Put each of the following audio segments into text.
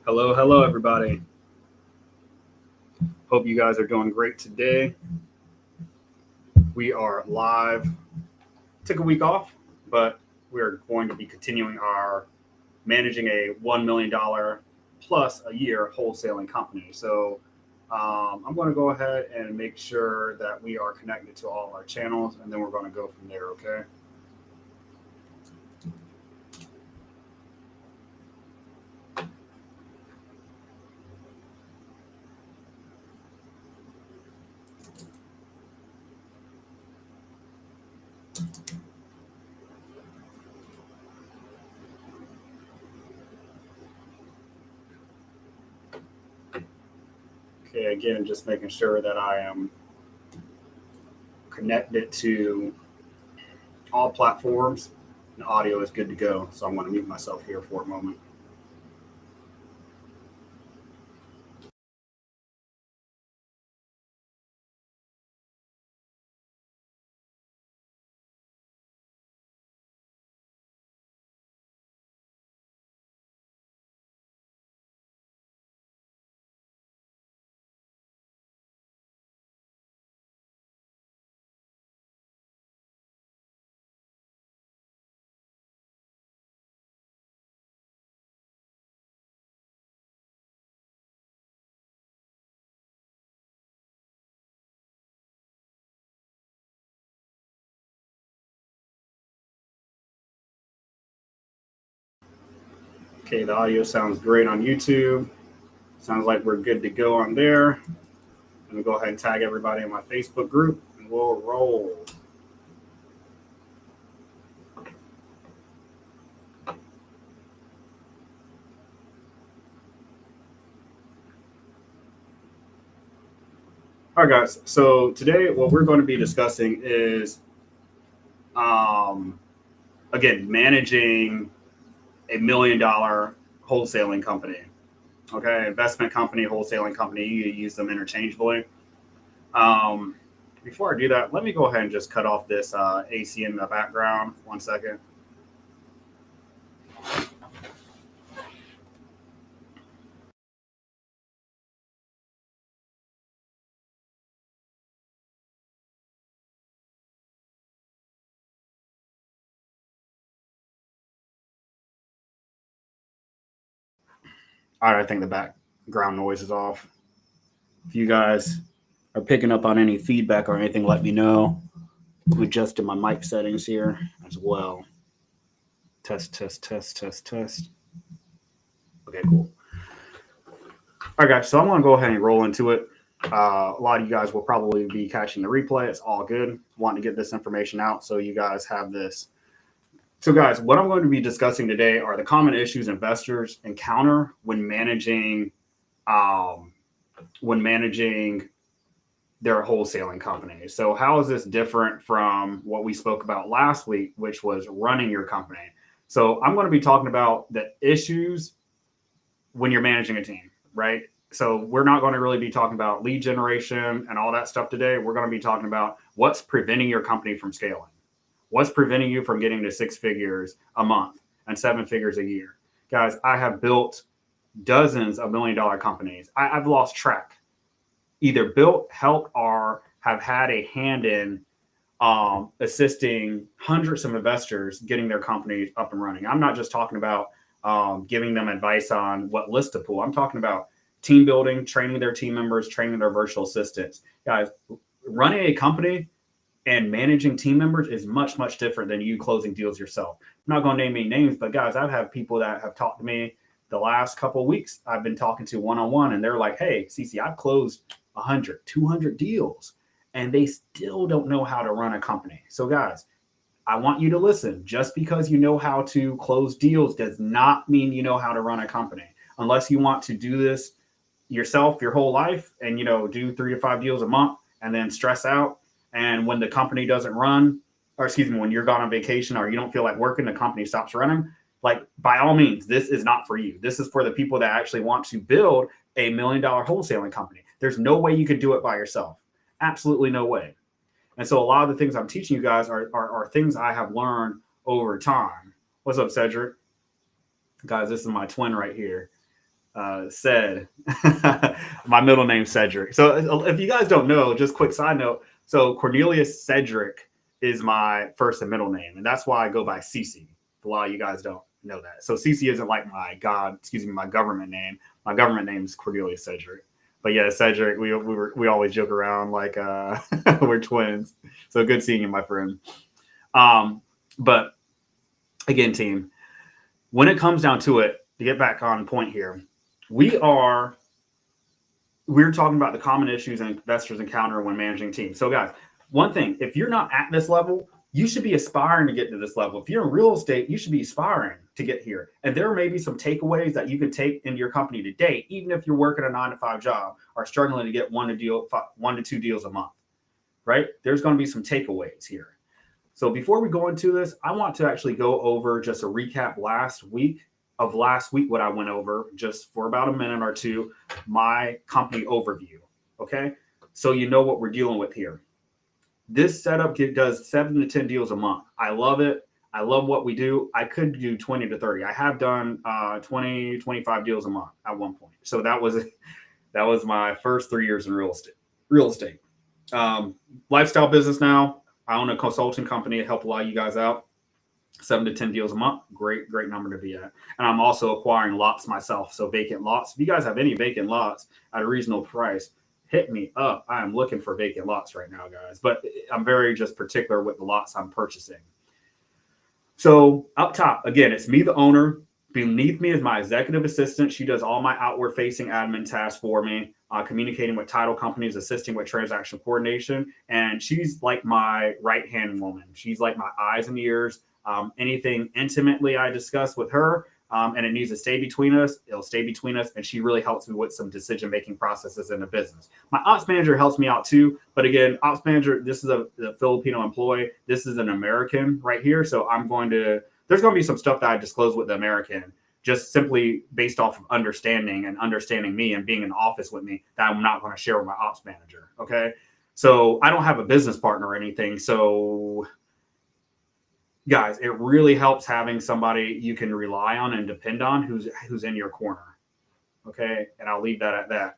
Hello, everybody. Hope you guys are doing great today. We are live. Took a week off, but we're going to be continuing our managing a $1 million plus a year wholesaling company. So I'm going to go ahead and make sure that we are connected to all of our channels, and then we're going to go from there, okay? Okay, again, just making sure that I am connected to all platforms and audio is good to go. So I'm going to mute myself here for a moment. Okay, the audio sounds great on YouTube. Sounds like we're good to go on there. Let me go ahead and tag everybody in my Facebook group and we'll roll. All right, guys. So today, what we're going to be discussing is, um, again, managing $1 million wholesaling company. Okay, investment company, wholesaling company. You use them interchangeably. Um, Before I do that, let me go ahead and just cut off this AC in the background. 1 second. All right, I think the background noise is off. If you guys are picking up on any feedback or anything, let me know. I'm adjusting my mic settings here as well. Test, test, test, test, test. Okay, cool. All right, guys. So I'm going to go ahead and roll into it. A lot of you guys will probably be catching the replay. It's all good. Wanting to get this information out so you guys have this. So, guys, what I'm going to be discussing today are the common issues investors encounter when managing their wholesaling company. So how is this different from what we spoke about last week, which was running your company? So I'm going to be talking about the issues when you're managing a team, right? So we're not going to really be talking about lead generation and all that stuff today. We're going to be talking about what's preventing your company from scaling. What's preventing you from getting to 6 figures a month and 7 figures a year? Guys, I have built dozens of $1 million companies. I've lost track. Either built, helped, or have had a hand in assisting hundreds of investors getting their companies up and running. I'm not just talking about giving them advice on what list to pull. I'm talking about team building, training their team members, training their virtual assistants. Guys, running a company and managing team members is much, much different than you closing deals yourself. I'm not going to name any names, but guys, I've had people that have talked to me the last couple of weeks. I've been talking to one-on-one, and they're like, hey, CC, I've closed 100, 200 deals, and they still don't know how to run a company. So, guys, I want you to listen. Just because you know how to close deals does not mean you know how to run a company. Unless you want to do this yourself your whole life and, do 3 to 5 deals a month and then stress out. And when the company doesn't run, or excuse me, when you're gone on vacation or you don't feel like working, the company stops running. Like, by all means, this is not for you. This is for the people that actually want to build a $1 million wholesaling company. There's no way you could do it by yourself. Absolutely no way. And so a lot of the things I'm teaching you guys are things I have learned over time. What's up, Cedric? Guys, this is my twin right here. said, my middle name's Cedric. So if you guys don't know, just quick side note. So Cornelius Cedric is my first and middle name, and that's why I go by Cece. A lot of you guys don't know that. So Cece isn't like my government name. My government name is Cornelius Cedric. But yeah, Cedric, we always joke around like we're twins. So good seeing you, my friend. But again, team, when it comes down to it, to get back on point here, we're talking about the common issues investors encounter when managing teams. So guys, one thing, if you're not at this level, you should be aspiring to get to this level. If you're in real estate, you should be aspiring to get here. And there may be some takeaways that you can take into your company today, even if you're working a 9-to-5 job or struggling to get 1 to 2 deals a month, right? There's going to be some takeaways here. So before we go into this, I want to actually go over just a recap last week, what I went over just for about a minute or two, my company overview. Okay. So you know what we're dealing with here. This setup does 7 to 10 deals a month. I love it. I love what we do. I could do 20 to 30. I have done 20, 25 deals a month at one point. So that was my first 3 years in real estate. Lifestyle business now. I own a consulting company to help a lot of you guys out. 7 to 10 deals a month. Great number to be at. And I'm also acquiring lots myself. So vacant lots. If you guys have any vacant lots at a reasonable price, hit me up. I am looking for vacant lots right now, guys. But I'm very just particular with the lots I'm purchasing. So up top, again, it's me, the owner. Beneath me is my executive assistant. She does all my outward-facing admin tasks for me, communicating with title companies, assisting with transaction coordination. And she's like my right-hand woman. She's like my eyes and ears. Anything intimately I discuss with her, and it needs to stay between us, it'll stay between us. And she really helps me with some decision-making processes in the business. My ops manager helps me out too. But again, ops manager, this is a Filipino employee. This is an American right here. So there's going to be some stuff that I disclose with the American, just simply based off of understanding me and being in the office with me, that I'm not going to share with my ops manager. Okay. So I don't have a business partner or anything. So guys, it really helps having somebody you can rely on and depend on who's in your corner. Okay. And I'll leave that at that.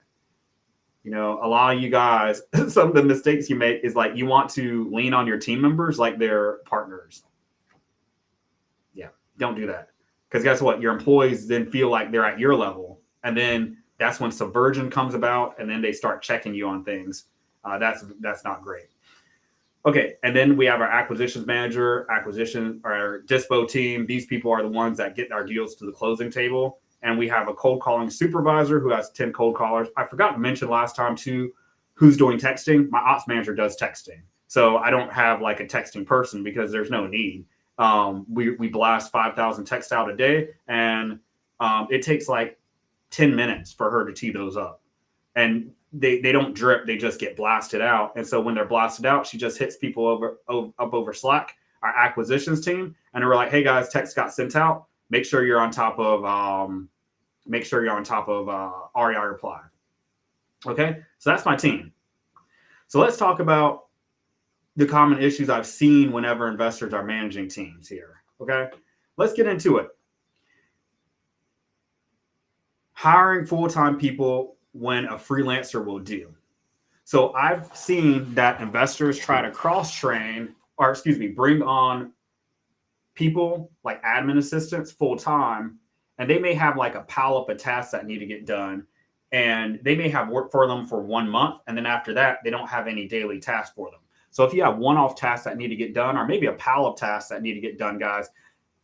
You know, a lot of you guys, some of the mistakes you make is like you want to lean on your team members like they're partners. Yeah, don't do that. Because guess what? Your employees then feel like they're at your level. And then that's when subversion comes about, and then they start checking you on things. That's not great. Okay, and then we have our acquisitions manager, our dispo team. These people are the ones that get our deals to the closing table. And we have a cold calling supervisor who has 10 cold callers. I forgot to mention last time too, who's doing texting. My ops manager does texting. So I don't have like a texting person because there's no need. We blast 5,000 texts out a day, and it takes like 10 minutes for her to tee those up. And they don't drip, they just get blasted out. And so when they're blasted out, she just hits people up over Slack, our acquisitions team, and we're like, hey guys, text got sent out. Make sure you're on top of REI reply. Okay, so that's my team. So let's talk about the common issues I've seen whenever investors are managing teams here. Okay, let's get into it. Hiring full-time people when a freelancer will do. So I've seen that investors try to bring on people like admin assistants full-time, and they may have like a pile up of tasks that need to get done, and they may have work for them for 1 month, and then after that, they don't have any daily tasks for them. So if you have one-off tasks that need to get done, or maybe a pile of tasks that need to get done, guys,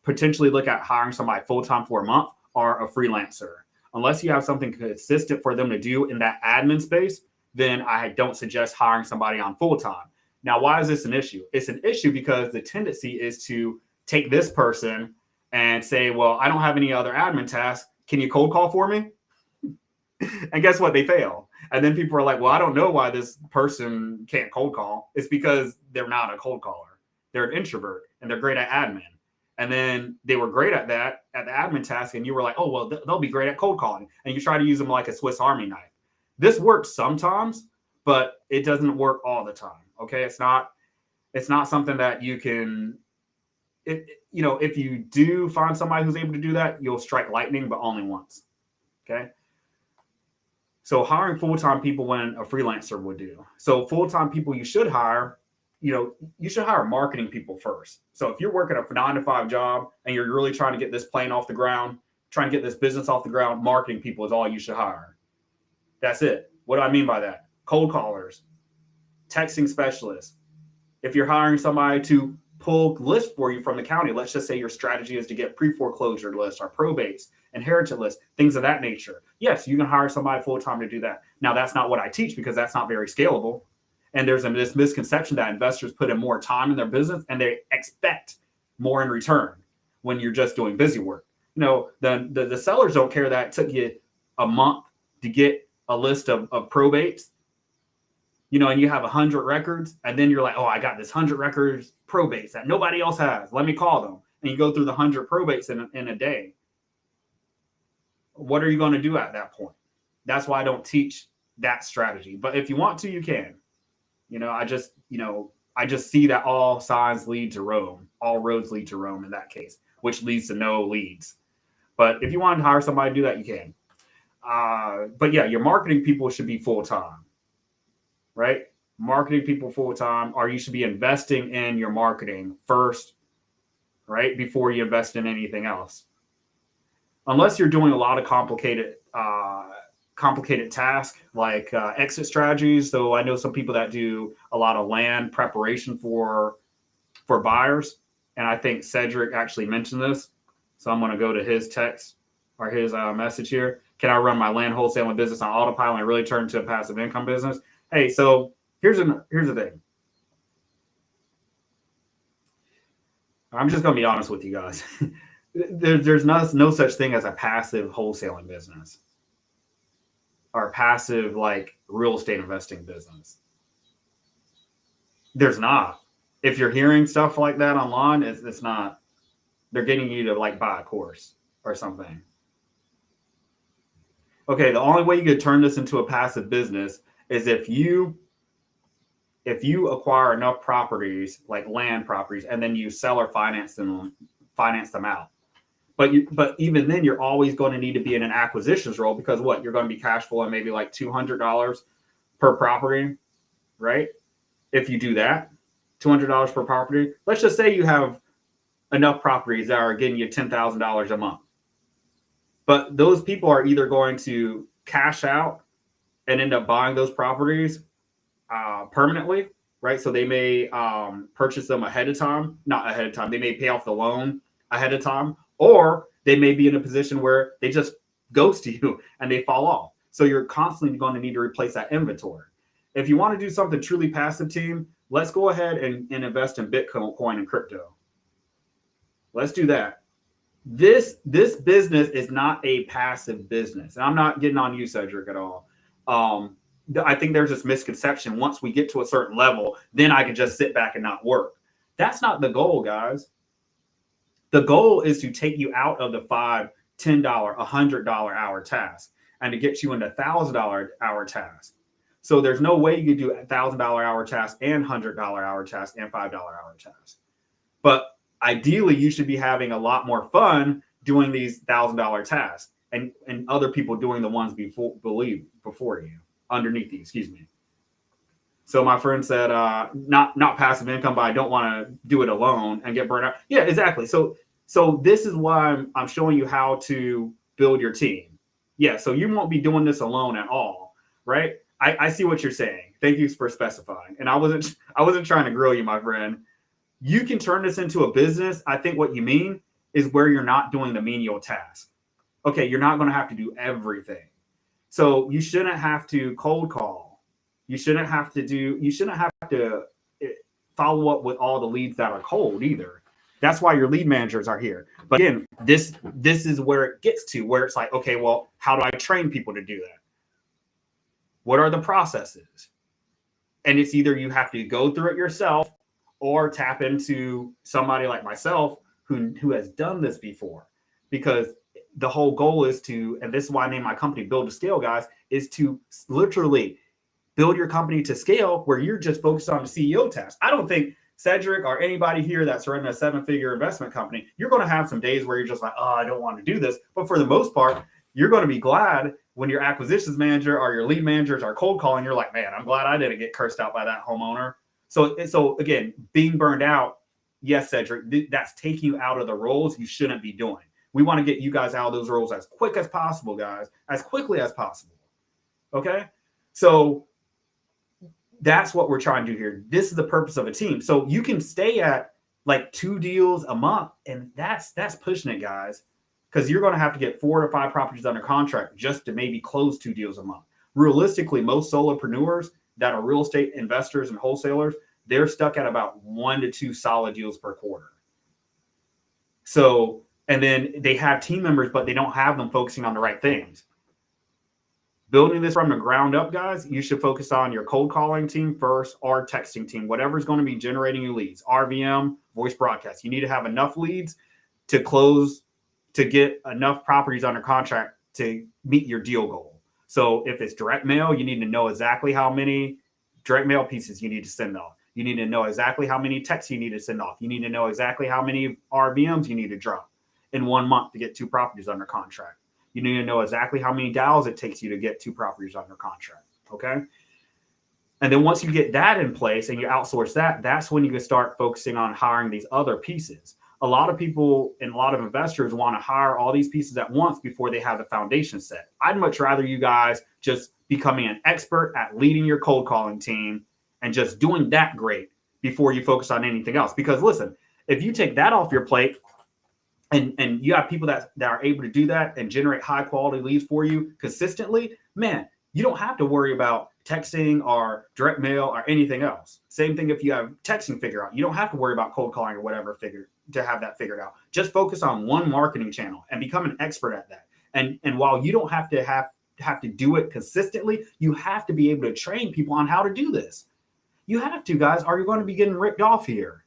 potentially look at hiring somebody full-time for a month or a freelancer. Unless you have something consistent for them to do in that admin space, then I don't suggest hiring somebody on full-time. Now, why is this an issue? It's an issue because the tendency is to take this person and say, well, I don't have any other admin tasks. Can you cold call for me? And guess what? They fail. And then people are like, well, I don't know why this person can't cold call. It's because they're not a cold caller. They're an introvert and they're great at admin. And then they were great at that, at the admin task. And you were like, oh, well, they'll be great at cold calling. And you try to use them like a Swiss Army knife. This works sometimes, but it doesn't work all the time. Okay. It's not something that you can, if you do find somebody who's able to do that, you'll strike lightning, but only once. Okay. So hiring full-time people when a freelancer would do. So full-time people you should hire, you should hire marketing people first. So if you're working a 9 to 5 job and you're really trying to get this plane off the ground, trying to get this business off the ground, marketing people is all you should hire. That's it. What do I mean by that? Cold callers, texting specialists. If you're hiring somebody to pull lists for you from the county, let's just say your strategy is to get pre-foreclosure lists or probates, inheritance lists, things of that nature. Yes, you can hire somebody full-time to do that. Now, that's not what I teach because that's not very scalable. And there's this misconception that investors put in more time in their business and they expect more in return when you're just doing busy work. The sellers don't care that it took you a month to get a list of probates, and you have 100 records, and then you're like, oh, I got this 100 records probates that nobody else has. Let me call them. And you go through the 100 probates in a day. What are you going to do at that point? That's why I don't teach that strategy. But if you want to, you can. I just see that all signs lead to Rome. All roads lead to Rome in that case, which leads to no leads. But if you want to hire somebody to do that, you can. But yeah, your marketing people should be full-time, right? Marketing people full-time, or you should be investing in your marketing first, right? Before you invest in anything else. Unless you're doing a lot of complicated tasks like exit strategies. So I know some people that do a lot of land preparation for buyers. And I think Cedric actually mentioned this. So I'm going to go to his text or his message here. Can I run my land wholesaling business on autopilot and really turn into a passive income business? Hey, so here's the thing. I'm just going to be honest with you guys. There's no such thing as a passive wholesaling business or passive like real estate investing business. There's not. If you're hearing stuff like that online, it's not. They're getting you to like buy a course or something. Okay, the only way you could turn this into a passive business is if you acquire enough properties, like land properties, and then you sell or finance them out. But even then, you're always going to need to be in an acquisitions role because you're going to be cash flowing maybe like $200 per property, right? If you do that, $200 per property. Let's just say you have enough properties that are getting you $10,000 a month. But those people are either going to cash out and end up buying those properties permanently, right? So they may purchase them ahead of time, not ahead of time. They may pay off the loan ahead of time, or they may be in a position where they just ghost you and they fall off. So you're constantly going to need to replace that inventory. If you want to do something truly passive, team, let's go ahead and invest in Bitcoin and crypto. Let's do that. This business is not a passive business. And I'm not getting on you, Cedric, at all. I think there's this misconception. Once we get to a certain level, then I can just sit back and not work. That's not the goal, guys. The goal is to take you out of the $5, $10, $100 hour task and to get you into $1,000 hour task. So there's no way you could do $1,000 hour task and $100 hour task and $5 hour task. But ideally, you should be having a lot more fun doing these $1,000 tasks and other people doing the ones before you, underneath you, excuse me. So my friend said, not passive income, but I don't want to do it alone and get burned out. Yeah, exactly. So this is why I'm showing you how to build your team. Yeah, so you won't be doing this alone at all, right? I see what you're saying. Thank you for specifying. And I wasn't trying to grill you, my friend. You can turn this into a business. I think what you mean is where you're not doing the menial task. Okay, you're not going to have to do everything. So you shouldn't have to cold call. You shouldn't have to follow up with all the leads that are cold either. That's why your lead managers are here. But again, this is where it gets to, where it's like, okay, well, how do I train people to do that? What are the processes? And it's either you have to go through it yourself or tap into somebody like myself who has done this before. Because the whole goal is to, and this is why I named my company Build to Scale, guys, is to literally build your company to scale where you're just focused on the CEO task. I don't think Cedric or anybody here that's running a 7-figure investment company, you're going to have some days where you're just like, oh, I don't want to do this. But for the most part, you're going to be glad when your acquisitions manager or your lead managers are cold calling, you're like, man, I'm glad I didn't get cursed out by that homeowner. So again, being burned out, yes, Cedric, that's taking you out of the roles you shouldn't be doing. We want to get you guys out of those roles as quick as possible, guys, as quickly as possible. Okay? So that's what we're trying to do here. This is the purpose of a team. So you can stay at like 2 deals a month, and that's pushing it, guys, because you're going to have to get 4 to 5 properties under contract just to maybe close 2 deals a month. Realistically, most solopreneurs that are real estate investors and wholesalers, they're stuck at about 1 to 2 solid deals per quarter. So, and then they have team members, but they don't have them focusing on the right things. Building this from the ground up, guys, you should focus on your cold calling team first or texting team, whatever's going to be generating you leads, RVM, voice broadcast. You need to have enough leads to close, to get enough properties under contract to meet your deal goal. So if it's direct mail, you need to know exactly how many direct mail pieces you need to send off. You need to know exactly how many texts you need to send off. You need to know exactly how many RVMs you need to drop in 1 month to get 2 properties under contract. You need to know exactly how many dials it takes you to get 2 properties under contract. Okay. And then once you get that in place and you outsource that, that's when you can start focusing on hiring these other pieces. A lot of people and a lot of investors want to hire all these pieces at once before they have the foundation set. I'd much rather you guys just becoming an expert at leading your cold calling team and just doing that great before you focus on anything else. Because listen, if you take that off your plate and you have people that are able to do that and generate high quality leads for you consistently, man, you don't have to worry about texting or direct mail or anything else. Same thing if you have texting figured out. You don't have to worry about cold calling or whatever to have that figured out. Just focus on one marketing channel and become an expert at that. And while you don't have to do it consistently, you have to be able to train people on how to do this. You have to, guys, or you're going to be getting ripped off here.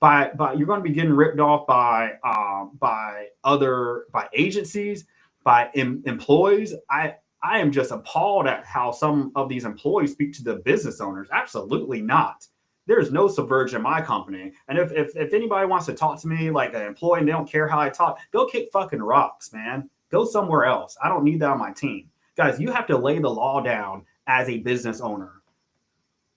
You're going to be getting ripped off by agencies, by employees. I am just appalled at how some of these employees speak to the business owners. Absolutely not. There's no subversion in my company. And if anybody wants to talk to me like an employee and they don't care how I talk, go kick fucking rocks, man. Go somewhere else. I don't need that on my team. Guys, you have to lay the law down as a business owner.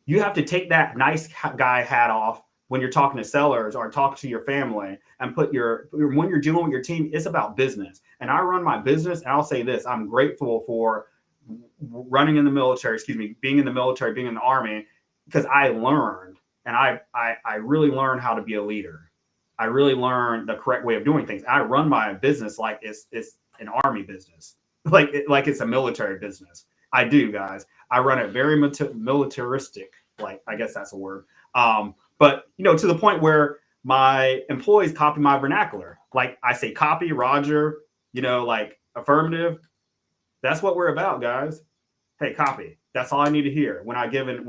You have to take that nice guy hat off when you're talking to sellers or talking to your family and when you're dealing with your team, it's about business. And I run my business, and I'll say this, I'm grateful for running in the military, being in the military, being in the Army, because I learned, and I really learned how to be a leader. I really learned the correct way of doing things. I run my business like it's an Army business, like it's a military business. I do, guys. I run it very militaristic, like I guess that's a word. But, to the point where my employees copy my vernacular. Like I say, copy, Roger, like affirmative. That's what we're about, guys. Hey, copy. That's all I need to hear when I give an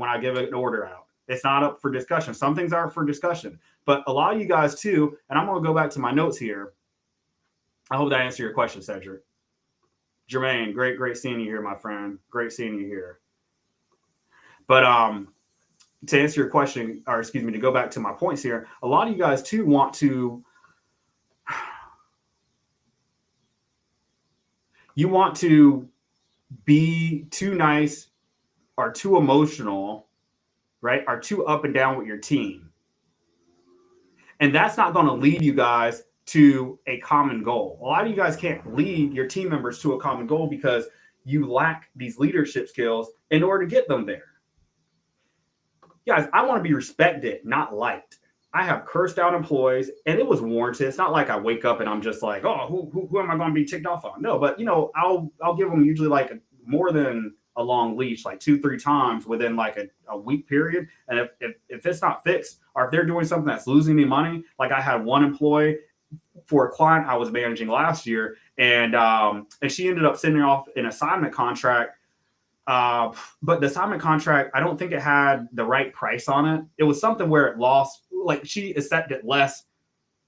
order out. It's not up for discussion. Some things aren't for discussion. But a lot of you guys too, and I'm going to go back to my notes here. I hope that answered your question, Cedric. Jermaine, great seeing you here, my friend. Great seeing you here. But to answer your question, or to go back to my points here, a lot of you guys too want to be too nice or too emotional, right? Or too up and down with your team. And that's not going to lead you guys to a common goal. A lot of you guys can't lead your team members to a common goal because you lack these leadership skills in order to get them there. Guys, I want to be respected, not liked. I have cursed out employees, and it was warranted. It's not like I wake up and I'm just like, oh, who am I going to be ticked off on? No, but I'll give them usually like more than a long leash, like 2-3 times within like a week period. And if it's not fixed, or if they're doing something that's losing me money, like I had one employee for a client I was managing last year, and she ended up sending off an assignment contract. But the assignment contract, I don't think it had the right price on it. It was something where it lost, like she accepted less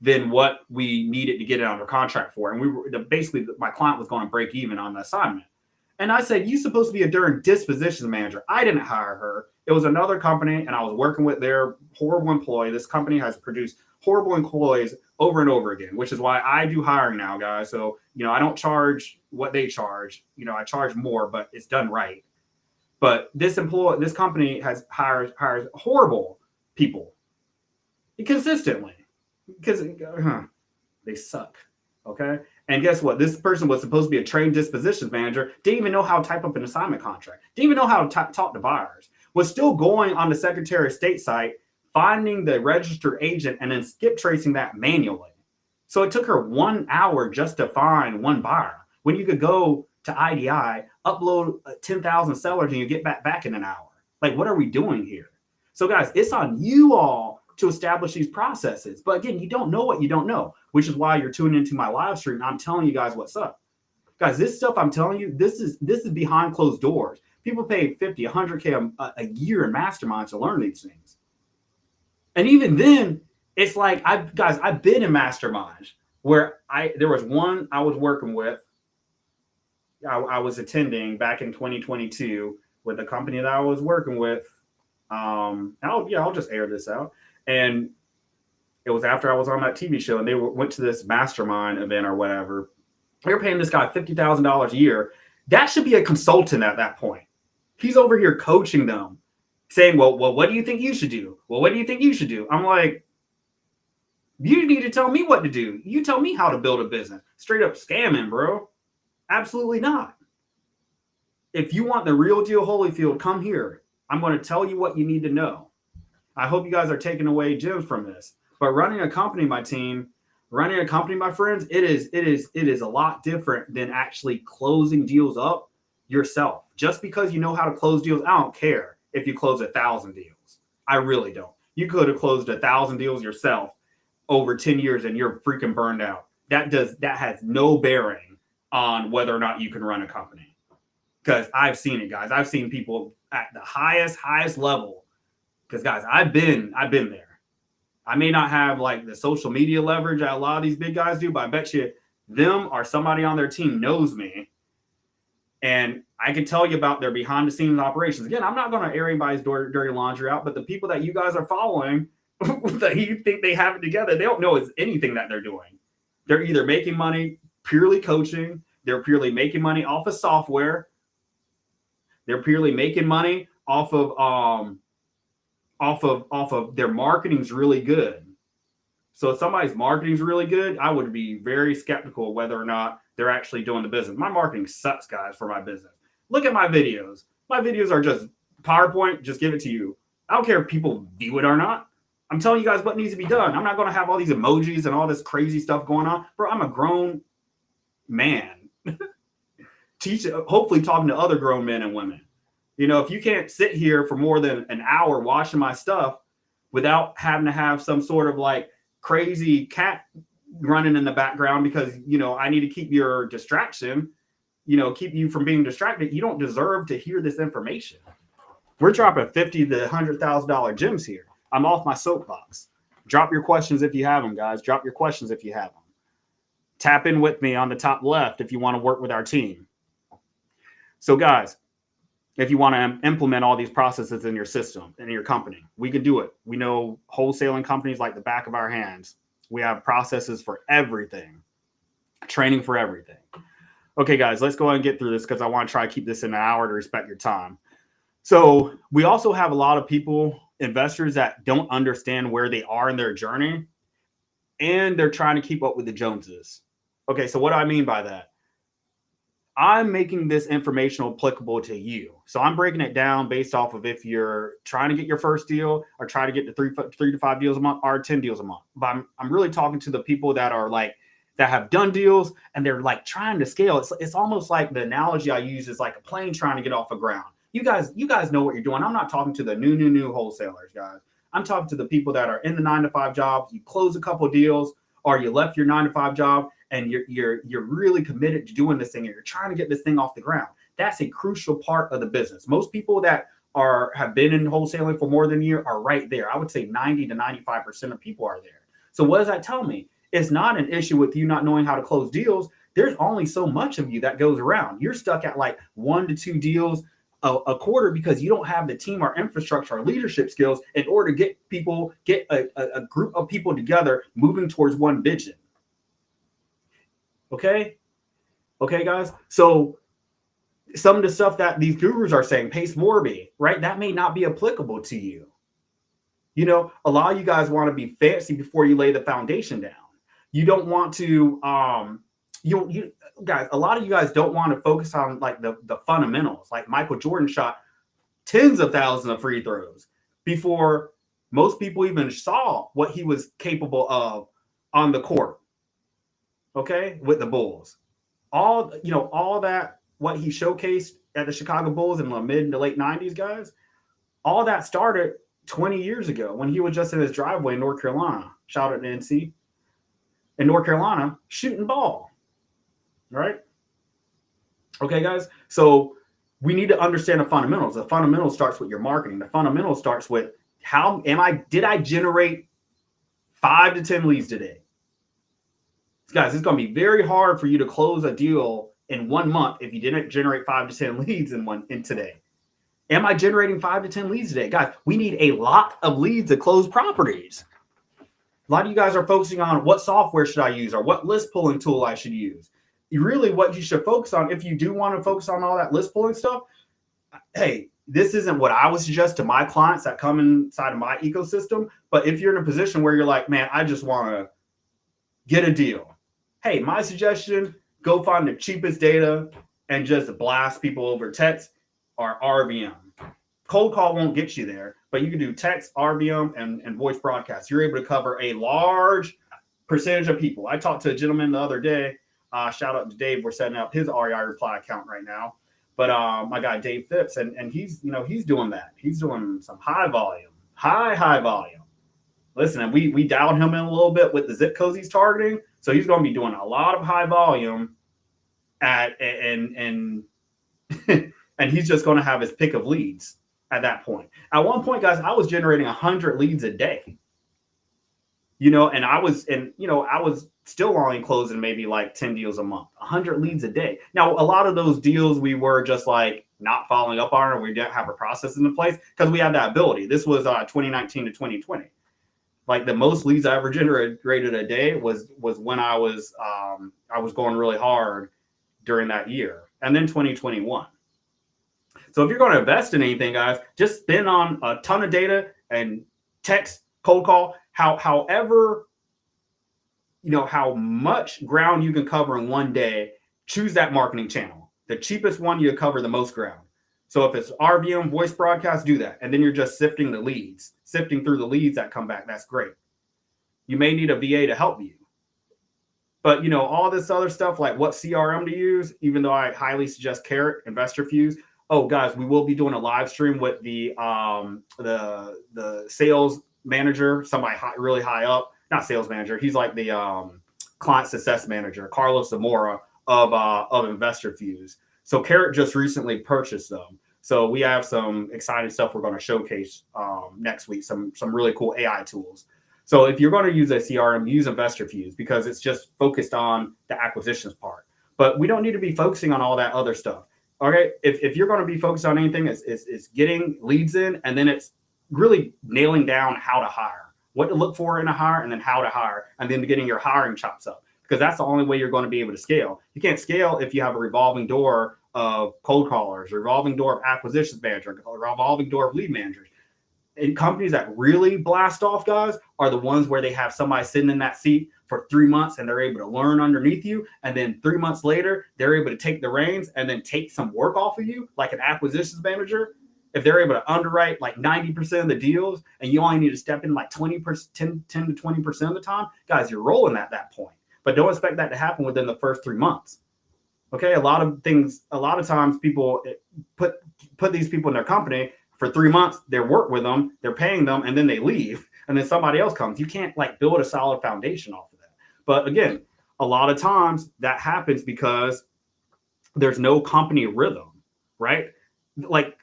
than what we needed to get it under contract for. And basically my client was going to break even on the assignment. And I said, you're supposed to be a during dispositions manager. I didn't hire her. It was another company, and I was working with their horrible employee. This company has produced horrible employees over and over again, which is why I do hiring now, guys. So, I don't charge what they charge. I charge more, but it's done right. But this company hires horrible people consistently because they suck. Okay. And guess what? This person was supposed to be a trained dispositions manager, didn't even know how to type up an assignment contract, didn't even know how to talk to buyers, was still going on the Secretary of State site, finding the registered agent and then skip tracing that manually. So it took her 1 hour just to find one buyer when you could go to IDI, upload 10,000 sellers and you get back in an hour. Like, what are we doing here? So guys, it's on you all to establish these processes. But again, you don't know what you don't know, which is why you're tuning into my live stream. I'm telling you guys what's up. Guys, this stuff I'm telling you, this is behind closed doors. People pay 50, 100K a year in masterminds to learn these things. And even then, it's like, I've been in masterminds where there was one I was working with. I was attending back in 2022 with a company that I was working with. I'll just air this out. And it was after I was on that TV show, and they went to this mastermind event or whatever. They were paying this guy $50,000 a year. That should be a consultant at that point. He's over here coaching them, saying, well, what do you think you should do? Well, what do you think you should do? I'm like, you need to tell me what to do. You tell me how to build a business. Straight up scamming, bro. Absolutely not. If you want the real deal Holyfield, come here. I'm going to tell you what you need to know. I hope you guys are taking away gems from this. But running a company, my team, running a company, my friends, it is a lot different than actually closing deals up yourself. Just because you know how to close deals, I don't care if you close 1,000 deals. I really don't. You could have closed 1,000 deals yourself over 10 years and you're freaking burned out. That has no bearing on whether or not you can run a company. Because I've seen it, guys. I've seen people at the highest level. Because, guys, I've been there. I may not have like the social media leverage that a lot of these big guys do, but I bet you them or somebody on their team knows me. And I can tell you about their behind the scenes operations. Again, I'm not going to air anybody's dirty laundry out, but the people that you guys are following that you think they have it together, they don't know anything that they're doing. They're either making money purely coaching. They're purely making money off of software. They're purely making money off of their marketing's really good. So if somebody's marketing's really good, I would be very skeptical whether or not they're actually doing the business. My marketing sucks, guys, for my business. Look at my videos. My videos are just PowerPoint, just give it to you. I don't care if people view it or not. I'm telling you guys what needs to be done. I'm not going to have all these emojis and all this crazy stuff going on. Bro, I'm a grown man. Hopefully talking to other grown men and women. If you can't sit here for more than an hour watching my stuff without having to have some sort of like crazy cat running in the background because, I need to keep your distraction, keep you from being distracted, you don't deserve to hear this information. We're dropping $50,000 to $100,000 gems here. I'm off my soapbox. Drop your questions if you have them, guys. Drop your questions if you have them. Tap in with me on the top left if you want to work with our team. So, guys, if you want to implement all these processes in your system, in your company, we can do it. We know wholesaling companies like the back of our hands. We have processes for everything, training for everything. Okay, guys, let's go ahead and get through this because I want to try to keep this in an hour to respect your time. So we also have a lot of people, investors that don't understand where they are in their journey, and they're trying to keep up with the Joneses. Okay, so what do I mean by that? I'm making this information applicable to you. So I'm breaking it down based off of if you're trying to get your first deal or try to get to three to 5 deals a month or 10 deals a month. But I'm really talking to the people that are like, that have done deals and they're like trying to scale. It's almost like the analogy I use is like a plane trying to get off the ground. You guys know what you're doing. I'm not talking to the new wholesalers, guys. I'm talking to the people that are in the 9-to-5 jobs. You close a couple deals or you left your 9-to-5 job and you're really committed to doing this thing and you're trying to get this thing off the ground. That's a crucial part of the business. Most people that have been in wholesaling for more than a year are right there. I would say 90 to 95% of people are there. So what does that tell me? It's not an issue with you not knowing how to close deals. There's only so much of you that goes around. You're stuck at like 1 to 2 deals a quarter because you don't have the team or infrastructure or leadership skills in order to get a group of people together moving towards one vision. Okay, guys. So some of the stuff that these gurus are saying, pace Warby, right? That may not be applicable to you. A lot of you guys want to be fancy before you lay the foundation down. You don't want to, you guys, a lot of you guys don't want to focus on like the fundamentals. Like Michael Jordan shot tens of thousands of free throws before most people even saw what he was capable of on the court. Okay, with the Bulls, all that what he showcased at the Chicago Bulls in the mid to late 90s, guys, all that started 20 years ago when he was just in his driveway in North Carolina. Shout out to NC. In North Carolina, shooting ball. Right? Okay, guys. So we need to understand the fundamentals. The fundamentals starts with your marketing. The fundamentals starts with did I generate 5 to 10 leads today? Guys, it's going to be very hard for you to close a deal in 1 month if you didn't generate 5 to 10 leads in today. Am I generating 5 to 10 leads today? Guys, we need a lot of leads to close properties. A lot of you guys are focusing on what software should I use or what list pulling tool I should use. Really what you should focus on, if you do want to focus on all that list pulling stuff, hey, this isn't what I would suggest to my clients that come inside of my ecosystem. But if you're in a position where you're like, man, I just want to get a deal. Hey, my suggestion, go find the cheapest data and just blast people over text or RVM. Cold call won't get you there, but you can do text, RVM, and voice broadcast. You're able to cover a large percentage of people. I talked to a gentleman the other day. Shout out to Dave. We're setting up his REI reply account right now. But my guy Dave Phipps, and he's doing that. He's doing some high volume. Listen, and we dialed him in a little bit with the zip codes he's targeting. So he's going to be doing a lot of high volume and he's just going to have his pick of leads at that point. At one point, guys, I was generating 100 leads a day. And I was still only closing maybe like 10 deals a month, 100 leads a day. Now, a lot of those deals we were just like not following up on, or we didn't have a process in place because we had that ability. This was 2019 to 2020. Like the most leads I ever generated a day was when I was going really hard during that year, and then 2021. So if you're going to invest in anything, guys, just spend on a ton of data and text, cold call, however, how much ground you can cover in one day. Choose that marketing channel, the cheapest one you cover the most ground. So if it's RVM, voice broadcast, do that. And then you're just sifting through the leads that come back. That's great. You may need a VA to help you. But, all this other stuff, like what CRM to use, even though I highly suggest Carrot, Investor Fuse. Oh, guys, we will be doing a live stream with the sales manager, somebody really high up. Not sales manager. He's like the client success manager, Carlos Zamora of Investor Fuse. So Carrot just recently purchased them. So we have some exciting stuff we're going to showcase next week, some really cool AI tools. So if you're going to use a CRM, use Investor Fuse because it's just focused on the acquisitions part. But we don't need to be focusing on all that other stuff. Okay, if you're going to be focused on anything, it's getting leads in, and then it's really nailing down how to hire, what to look for in a hire, and then how to hire, and then getting your hiring chops up. Because that's the only way you're going to be able to scale. You can't scale if you have a revolving door of cold callers, a revolving door of acquisitions manager, a revolving door of lead managers. And companies that really blast off, guys, are the ones where they have somebody sitting in that seat for 3 months and they're able to learn underneath you. And then 3 months later, they're able to take the reins and then take some work off of you, like an acquisitions manager. If they're able to underwrite like 90% of the deals and you only need to step in like 10 to 20% of the time, guys, you're rolling at that point. But don't expect that to happen within the first 3 months. Okay, a lot of times people put these people in their company for 3 months, they work with them, they're paying them, and then they leave, and then somebody else comes. You can't like build a solid foundation off of that. But again, a lot of times that happens because there's no company rhythm, right? Like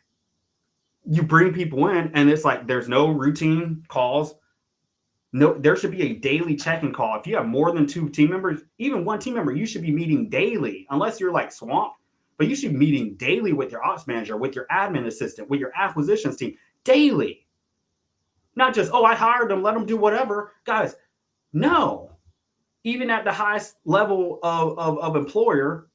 you bring people in and it's like there's no routine calls. No, there should be a daily check-in call. If you have more than 2 team members, even one team member, you should be meeting daily, unless you're like swamped. but you should be meeting daily with your ops manager, with your admin assistant, with your acquisitions team daily. Not just, oh, I hired them, let them do whatever. Guys, no. Even at the highest level of employer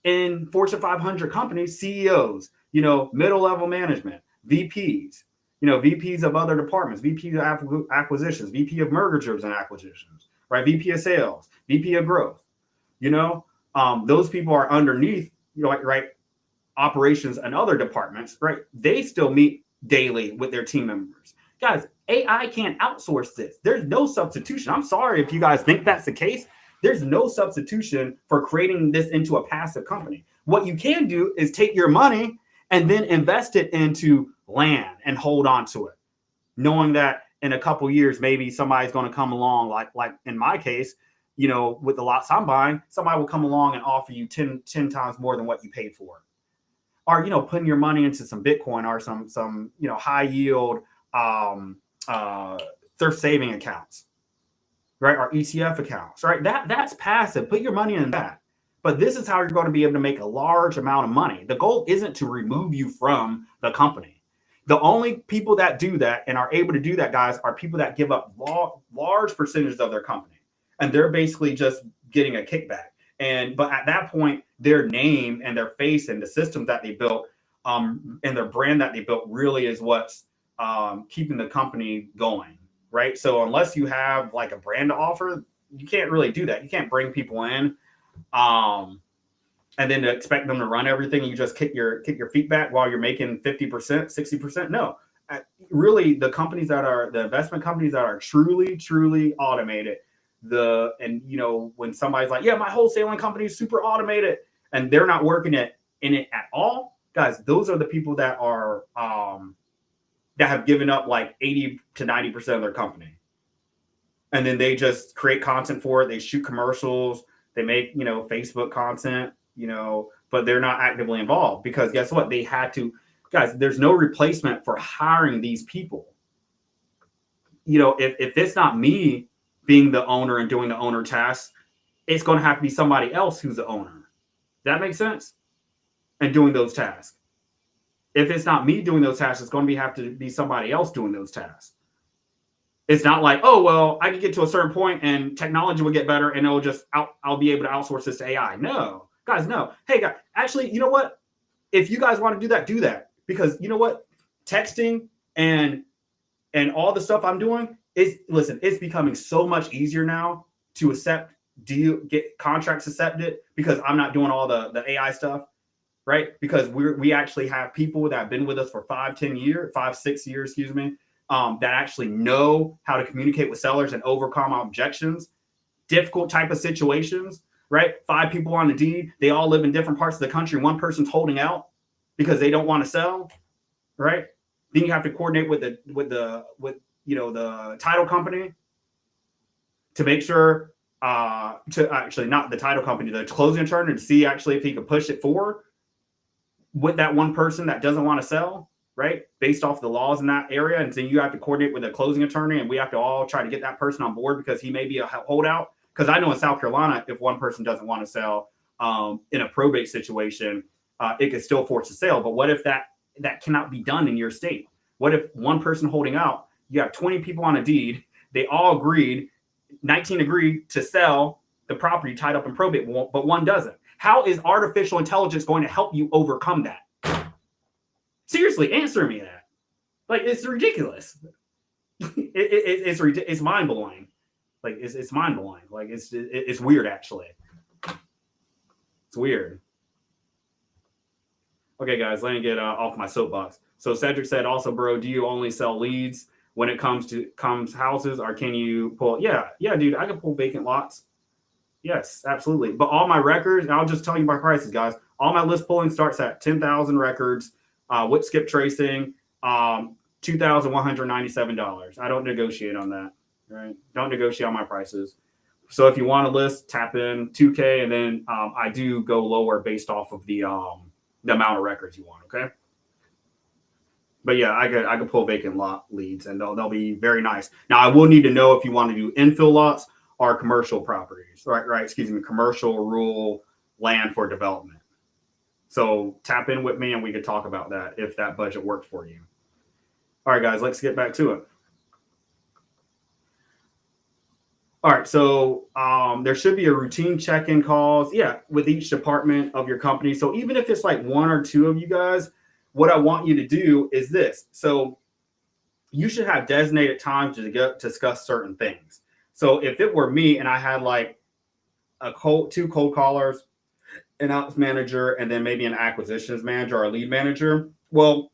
in Fortune 500 companies, CEOs, middle level management, VPs, VPs of other departments, VP of acquisitions, VP of mergers and acquisitions, right? VP of sales, VP of growth, those people are underneath, right, operations and other departments, right? They still meet daily with their team members. Guys, AI can't outsource this. There's no substitution. I'm sorry if you guys think that's the case. There's no substitution for creating this into a passive company. What you can do is take your money and then invest it into land and hold on to it, knowing that in a couple years, maybe somebody's going to come along, like in my case, with the lots I'm buying, somebody will come along and offer you 10 times more than what you paid for. Or, putting your money into some Bitcoin or some high yield thrift saving accounts, right? Or ETF accounts, right? That's passive. Put your money in that. But this is how you're going to be able to make a large amount of money. The goal isn't to remove you from the company. The only people that do that and are able to do that, guys, are people that give up large percentages of their company. And they're basically just getting a kickback. But at that point, their name and their face and the systems that they built and their brand that they built really is what's keeping the company going, right? So unless you have like a brand to offer, you can't really do that. You can't bring people in and then to expect them to run everything. You just kick your feet back while you're making 50%, 60%. No, really, the investment companies that are truly automated. When somebody's like, yeah, my wholesaling company is super automated and they're not working in it at all, guys, those are the people that are that have given up like 80 to 90% of their company. And then they just create content for it. They shoot commercials, they make, Facebook content, but they're not actively involved because guess what? They had to, guys, there's no replacement for hiring these people. If it's not me being the owner and doing the owner tasks, it's going to have to be somebody else who's the owner. Does that make sense? And doing those tasks. If it's not me doing those tasks, it's going to have to be somebody else doing those tasks. It's not like, oh, well, I can get to a certain point and technology will get better and I'll be able to outsource this to AI. No, guys, no. Hey, guys, actually, you know what? If you guys want to do that. Because you know what? Texting and all the stuff I'm doing, it's becoming so much easier now to get contracts accepted because I'm not doing all the AI stuff, right? Because we actually have people that have been with us for 5, 6 years, that actually know how to communicate with sellers and overcome objections, difficult type of situations, right? 5 people on the deed, they all live in different parts of the country. One person's holding out because they don't want to sell, right? Then you have to coordinate with the title company to make sure to actually not the title company, the closing attorney, to see actually if he could push it forward with that one person that doesn't want to sell, right? Based off the laws in that area. And so you have to coordinate with a closing attorney and we have to all try to get that person on board because he may be a holdout. Because I know in South Carolina, if one person doesn't want to sell in a probate situation, it could still force a sale. But what if that cannot be done in your state? What if one person holding out, you have 20 people on a deed, they all agreed, 19 agreed to sell the property tied up in probate, but one doesn't? How is artificial intelligence going to help you overcome that? Seriously, answer me that. Like, it's ridiculous. It's mind blowing. Like, it's mind blowing. Like, it's weird, actually. It's weird. Okay, guys, let me get off my soapbox. So Cedric said, also, bro, do you only sell leads when it comes houses, or can you pull? Yeah, dude, I can pull vacant lots. Yes, absolutely. But all my records, and I'll just tell you my prices, guys. All my list pulling starts at 10,000 records with skip tracing, $2,197. I don't negotiate on that, right? Don't negotiate on my prices. So if you want a list, tap in 2K, and then I do go lower based off of the amount of records you want, okay? But yeah, I could pull vacant lot leads, and they'll be very nice. Now, I will need to know if you want to do infill lots or commercial properties, right? Excuse me, commercial rural land for development. So tap in with me and we could talk about that if that budget worked for you. All right, guys, let's get back to it. All right, so there should be a routine check-in calls, yeah, with each department of your company. So even if it's like one or two of you guys, what I want you to do is this. So you should have designated times to discuss certain things. So if it were me and I had like two cold callers, an ops manager, and then maybe an acquisitions manager or a lead manager, well,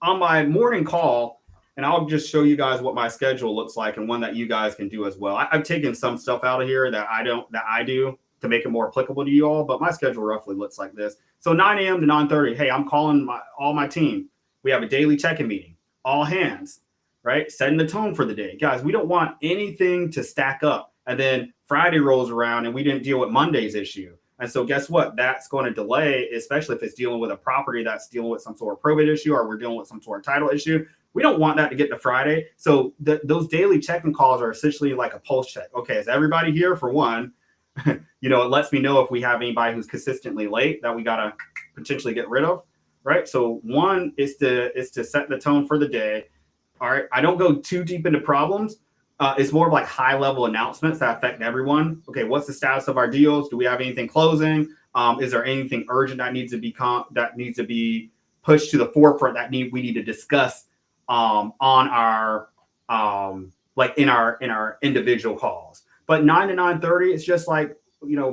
on my morning call, and I'll just show you guys what my schedule looks like and one that you guys can do as well. I've taken some stuff out of here that I do to make it more applicable to you all, but my schedule roughly looks like this. So 9 a.m. to 9:30, hey, I'm calling all my team. We have a daily check-in meeting, all hands, right? Setting the tone for the day. Guys, we don't want anything to stack up. And then Friday rolls around and we didn't deal with Monday's issue. And so guess what? That's going to delay, especially if it's dealing with a property that's dealing with some sort of probate issue or we're dealing with some sort of title issue. We don't want that to get to Friday. So those daily check-in calls are essentially like a pulse check. Okay, is everybody here for one? It lets me know if we have anybody who's consistently late that we got to potentially get rid of, right? So one is to set the tone for the day. All right, I don't go too deep into problems. It's more of like high-level announcements that affect everyone. Okay, what's the status of our deals? Do we have anything closing? Is there anything urgent that needs to be pushed to the forefront that we need to discuss on our in our individual calls? But 9 to 9:30, it's just like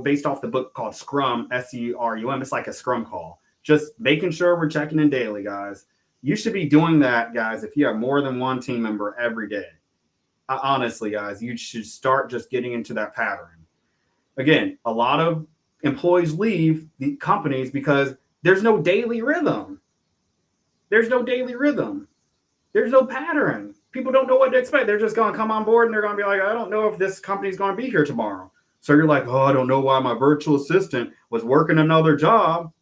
based off the book called Scrum, SCRUM. It's like a Scrum call. Just making sure we're checking in daily, guys. You should be doing that, guys, if you have more than one team member every day. Honestly, guys, you should start just getting into that pattern. Again, a lot of employees leave the companies because there's no daily rhythm. There's no daily rhythm. There's no pattern. People don't know what to expect. They're just going to come on board and they're going to be like, I don't know if this company's going to be here tomorrow. So you're like, oh, I don't know why my virtual assistant was working another job.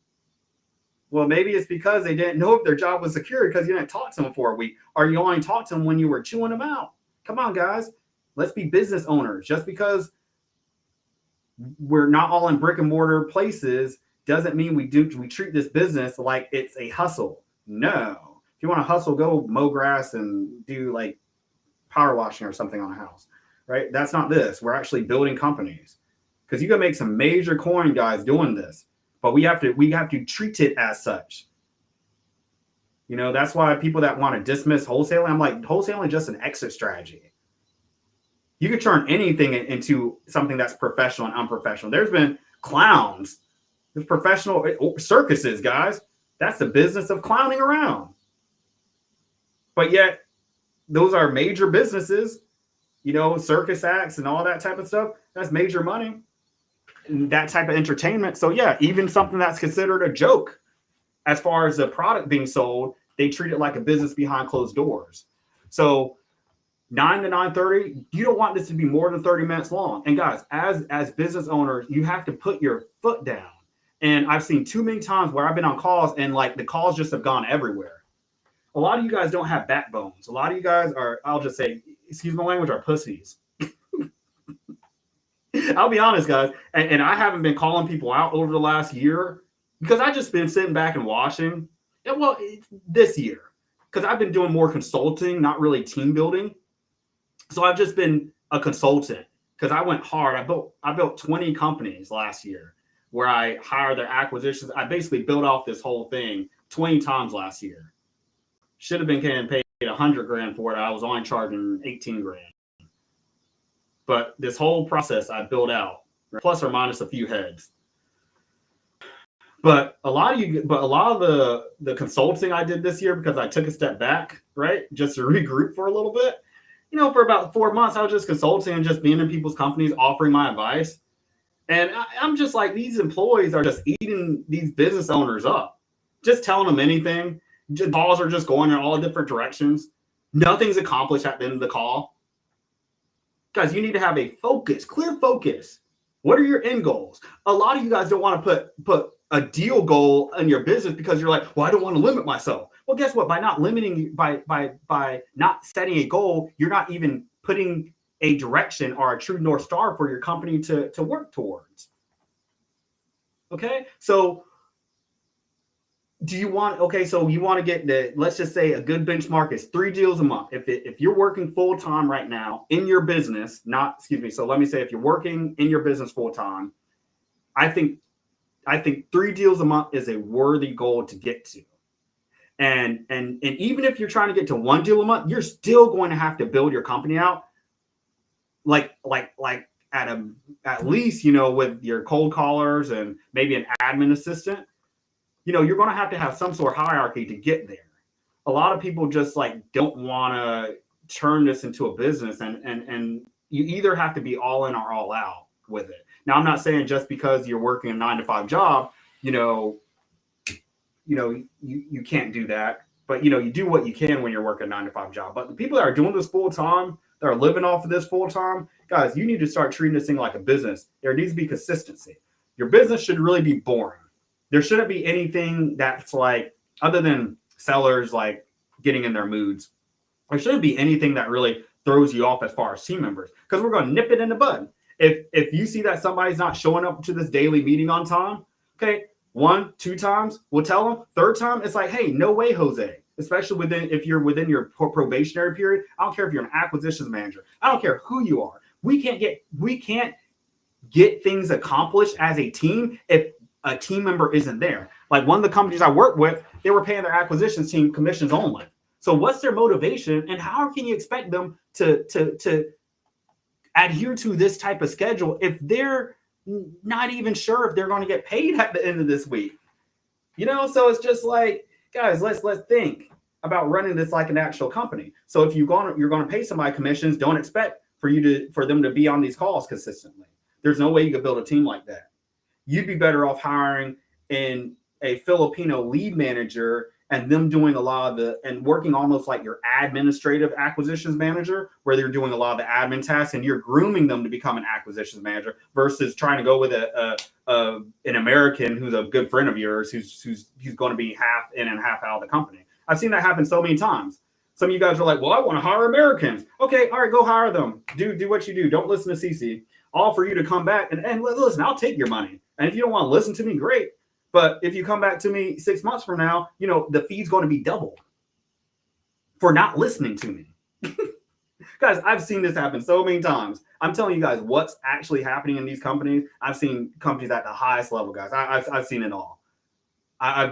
Well, maybe it's because they didn't know if their job was secure because you didn't talk to them for a week, or you only talked to them when you were chewing them out. Come on, guys. Let's be business owners. Just because we're not all in brick and mortar places doesn't mean we treat this business like it's a hustle. No. If you want to hustle, go mow grass and do like power washing or something on a house, right? That's not this. We're actually building companies because you can make some major coin, guys, doing this. But we have to treat it as such. That's why people that want to dismiss wholesaling, I'm like, wholesaling is just an exit strategy. You could turn anything into something that's professional and unprofessional. There's been clowns. There's professional circuses, guys. That's the business of clowning around. But yet, those are major businesses, circus acts and all that type of stuff. That's major money. And that type of entertainment. So yeah, even something that's considered a joke, as far as the product being sold, they treat it like a business behind closed doors. So 9 to 9:30, you don't want this to be more than 30 minutes long. And guys, as business owners, you have to put your foot down. And I've seen too many times where I've been on calls and like the calls just have gone everywhere. A lot of you guys don't have backbones. A lot of you guys are, I'll just say, excuse my language, are pussies. I'll be honest, guys. And I haven't been calling people out over the last year because I've just been sitting back and watching. And well, this year, because I've been doing more consulting, not really team building. So I've just been a consultant because I went hard. I built 20 companies last year where I hired their acquisitions. I basically built off this whole thing 20 times last year. Should have been getting paid $100,000 for it. I was only charging $18,000. But this whole process I built out, plus or minus a few heads. But a lot of the consulting I did this year, because I took a step back, right, just to regroup for a little bit. For about 4 months, I was just consulting and just being in people's companies, offering my advice. And I'm just like, these employees are just eating these business owners up, just telling them anything. Calls are just going in all different directions. Nothing's accomplished at the end of the call. Guys, you need to have a clear focus. What are your end goals? A lot of you guys don't want to put a deal goal in your business because you're like, well, I don't want to limit myself. Well, guess what? By not limiting, by not setting a goal, you're not even putting a direction or a true North Star for your company to work towards. Okay? So Do you want, okay, so you want to get let's just say a good benchmark is 3 deals a month. If you're working full time right now in your business, not, excuse me, so let me say if you're working in your business full time, I think I think 3 deals a month is a worthy goal to get to. And even if you're trying to get to 1 deal a month, you're still going to have to build your company out like at least, with your cold callers and maybe an admin assistant, you're going to have some sort of hierarchy to get there. A lot of people just like don't want to turn this into a business, and you either have to be all in or all out with it. Now, I'm not saying just because you're working a 9 to 5 job, you know, you can't do that. But you do what you can when you're working a 9 to 5 job. But the people that are doing this full time, that are living off of this full time, guys, you need to start treating this thing like a business. There needs to be consistency. Your business should really be boring. There shouldn't be anything that's like, other than sellers like getting in their moods, there shouldn't be anything that really throws you off as far as team members, because we're going to nip it in the bud. If you see that somebody's not showing up to this daily meeting on time, okay, 1, 2 times, we'll tell them. Third time, it's like, hey, no way, Jose. Especially if you're within your probationary period. I don't care if you're an acquisitions manager. I don't care who you are. We can't get things accomplished as a team if a team member isn't there. Like one of the companies I work with, they were paying their acquisitions team commissions only. So what's their motivation, and how can you expect them to adhere to this type of schedule if they're not even sure if they're going to get paid at the end of this week? So it's just like, guys, let's think about running this like an actual company. So if you're going to pay somebody commissions, don't expect for them to be on these calls consistently. There's no way you could build a team like that. You'd be better off hiring in a Filipino lead manager and them doing a lot of and working almost like your administrative acquisitions manager, where they're doing a lot of the admin tasks and you're grooming them to become an acquisitions manager, versus trying to go with an American who's a good friend of yours who's going to be half in and half out of the company. I've seen that happen so many times. Some of you guys are like, well, I want to hire Americans. Okay, all right, go hire them. Do what you do. Don't listen to Cece. All for you to come back and listen, I'll take your money. And if you don't want to listen to me, great. But if you come back to me 6 months from now, the fee's going to be doubled for not listening to me. Guys, I've seen this happen so many times. I'm telling you guys what's actually happening in these companies. I've seen companies at the highest level, guys. I've seen it all. I've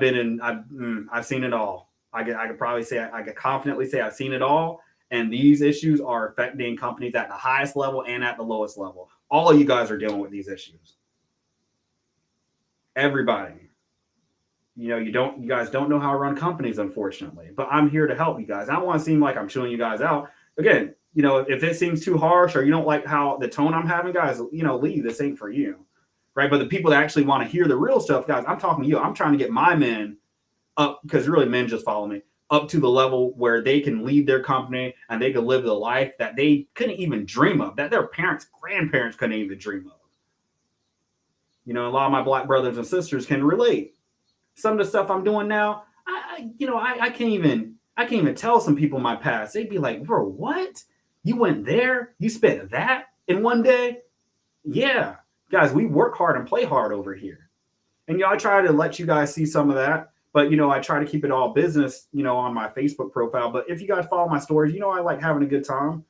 seen it all. I could confidently say I've seen it all. And these issues are affecting companies at the highest level and at the lowest level. All of you guys are dealing with these issues. Everybody. You guys don't know how to run companies, unfortunately. But I'm here to help you guys. I don't want to seem like I'm chewing you guys out. Again, if it seems too harsh or you don't like how the tone I'm having, guys, leave. This ain't for you. Right? But the people that actually want to hear the real stuff, guys, I'm talking to you. I'm trying to get my men up, because really men just follow me, up to the level where they can lead their company and they can live the life that they couldn't even dream of, that their parents, grandparents couldn't even dream of. A lot of my black brothers and sisters can relate. Some of the stuff I'm doing now, I can't even tell some people my past. They'd be like, bro, what? You went there? You spent that in one day? Yeah. Guys, we work hard and play hard over here. And I try to let you guys see some of that. But, I try to keep it all business, on my Facebook profile. But if you guys follow my stories, I like having a good time.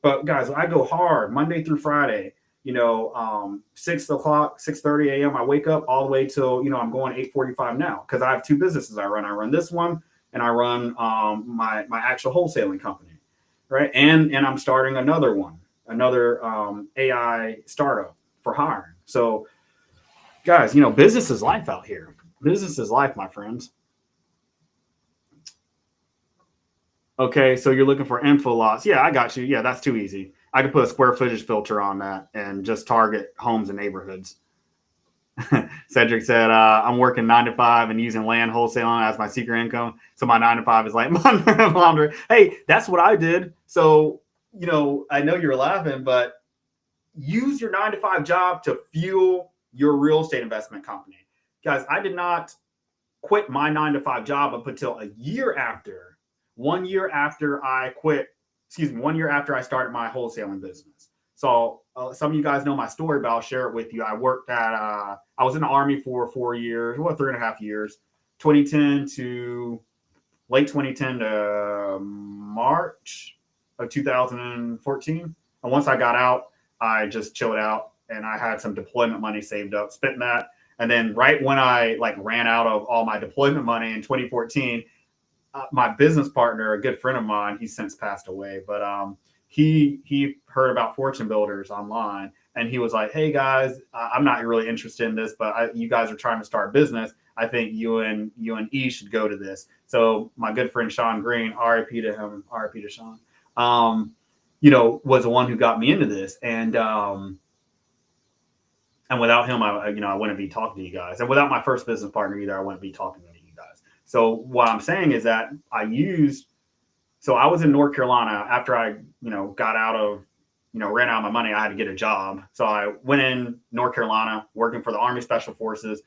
But, guys, I go hard Monday through Friday, 6 o'clock, 6:30 a.m. I wake up all the way till, I'm going 8:45 now, because I have 2 businesses I run. I run this one, and I run my actual wholesaling company, right? And I'm starting another AI startup for hiring. So, guys, business is life out here. Business is life, my friends. Okay, so you're looking for info loss. Yeah, I got you. Yeah, that's too easy. I could put a square footage filter on that and just target homes and neighborhoods. Cedric said, I'm working 9 to 5 and using land wholesaling as my secret income. So my 9 to 5 is like laundry. Hey, that's what I did. So, I know you're laughing, but use your 9 to 5 job to fuel your real estate investment company. Guys, I did not quit my 9 to 5 job up until 1 year after I quit. 1 year after I started my wholesaling business. So some of you guys know my story, but I'll share it with you. I was in the Army for 4 years, 3.5 years. 2010 to late 2010 to March of 2014. And once I got out, I just chilled out and I had some deployment money saved up, spent that. And then right when I like ran out of all my deployment money in 2014, my business partner, a good friend of mine, he's since passed away, but he heard about fortune builders online, and he was like, "Hey guys, I'm not really interested in this, but you guys are trying to start a business. I think you and E should go to this." So my good friend Sean Green, R.I.P. to him, R.I.P. to Sean, was the one who got me into this, and without him, I wouldn't be talking to you guys, and without my first business partner either, I wouldn't be talking to you guys. So what I'm saying is that so I was in North Carolina after I, got out of, ran out of my money. I had to get a job. So I went in North Carolina working for the Army Special Forces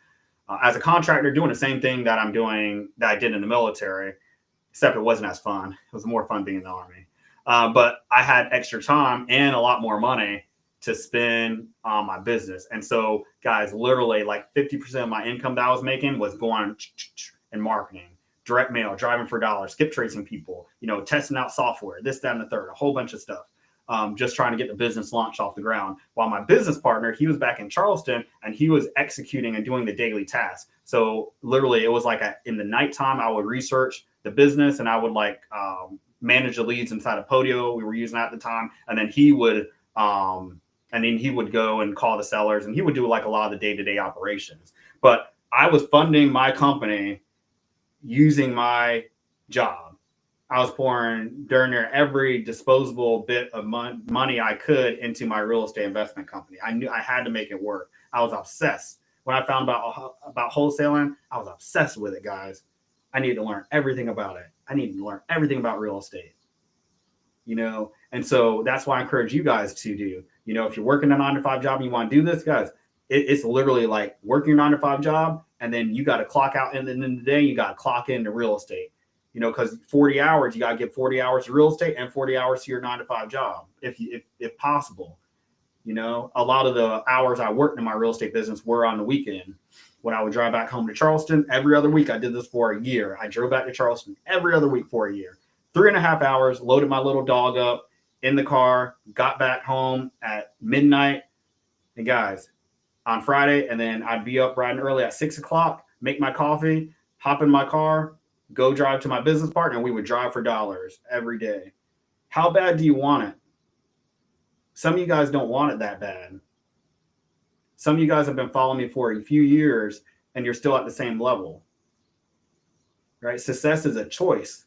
as a contractor, doing the same thing that I'm doing that I did in the military, except it wasn't as fun. It was more fun being in the Army. But I had extra time and a lot more money to spend on my business. And so, guys, literally like 50% of my income that I was making was going in marketing, direct mail, driving for dollars, skip tracing people, testing out software, this, that, and the third, a whole bunch of stuff. Just trying to get the business launched off the ground. While my business partner, he was back in Charleston and he was executing and doing the daily tasks. So literally it was like in the nighttime, I would research the business and I would manage the leads inside of Podio we were using at the time. And then he would go and call the sellers and he would do like a lot of the day-to-day operations. But I was funding my company using my job. I was pouring darn near every disposable bit of money I could into my real estate investment company. I knew I had to make it work. I was obsessed. When I found about wholesaling, I was obsessed with it, guys. I needed to learn everything about it. I needed to learn everything about real estate. And so that's why I encourage you guys to do. If you're working a 9-to-5 job and you want to do this, guys, it's literally like working your 9-to-5 job, and then you got to clock out, and then in the day you got to clock into real estate. Because 40 hours, you got to give 40 hours to real estate and 40 hours to your 9-to-5 job, if possible. A lot of the hours I worked in my real estate business were on the weekend. When I would drive back home to Charleston every other week, I did this for a year. I drove back to Charleston every other week for a year. 3.5 hours, loaded my little dog up in the car, got back home at midnight. And guys, on Friday, and then I'd be up bright and early at 6 o'clock, make my coffee, hop in my car, go drive to my business partner, and we would drive for dollars every day. How bad do you want it? Some of you guys don't want it that bad. Some of you guys have been following me for a few years, and you're still at the same level. Right? Success is a choice.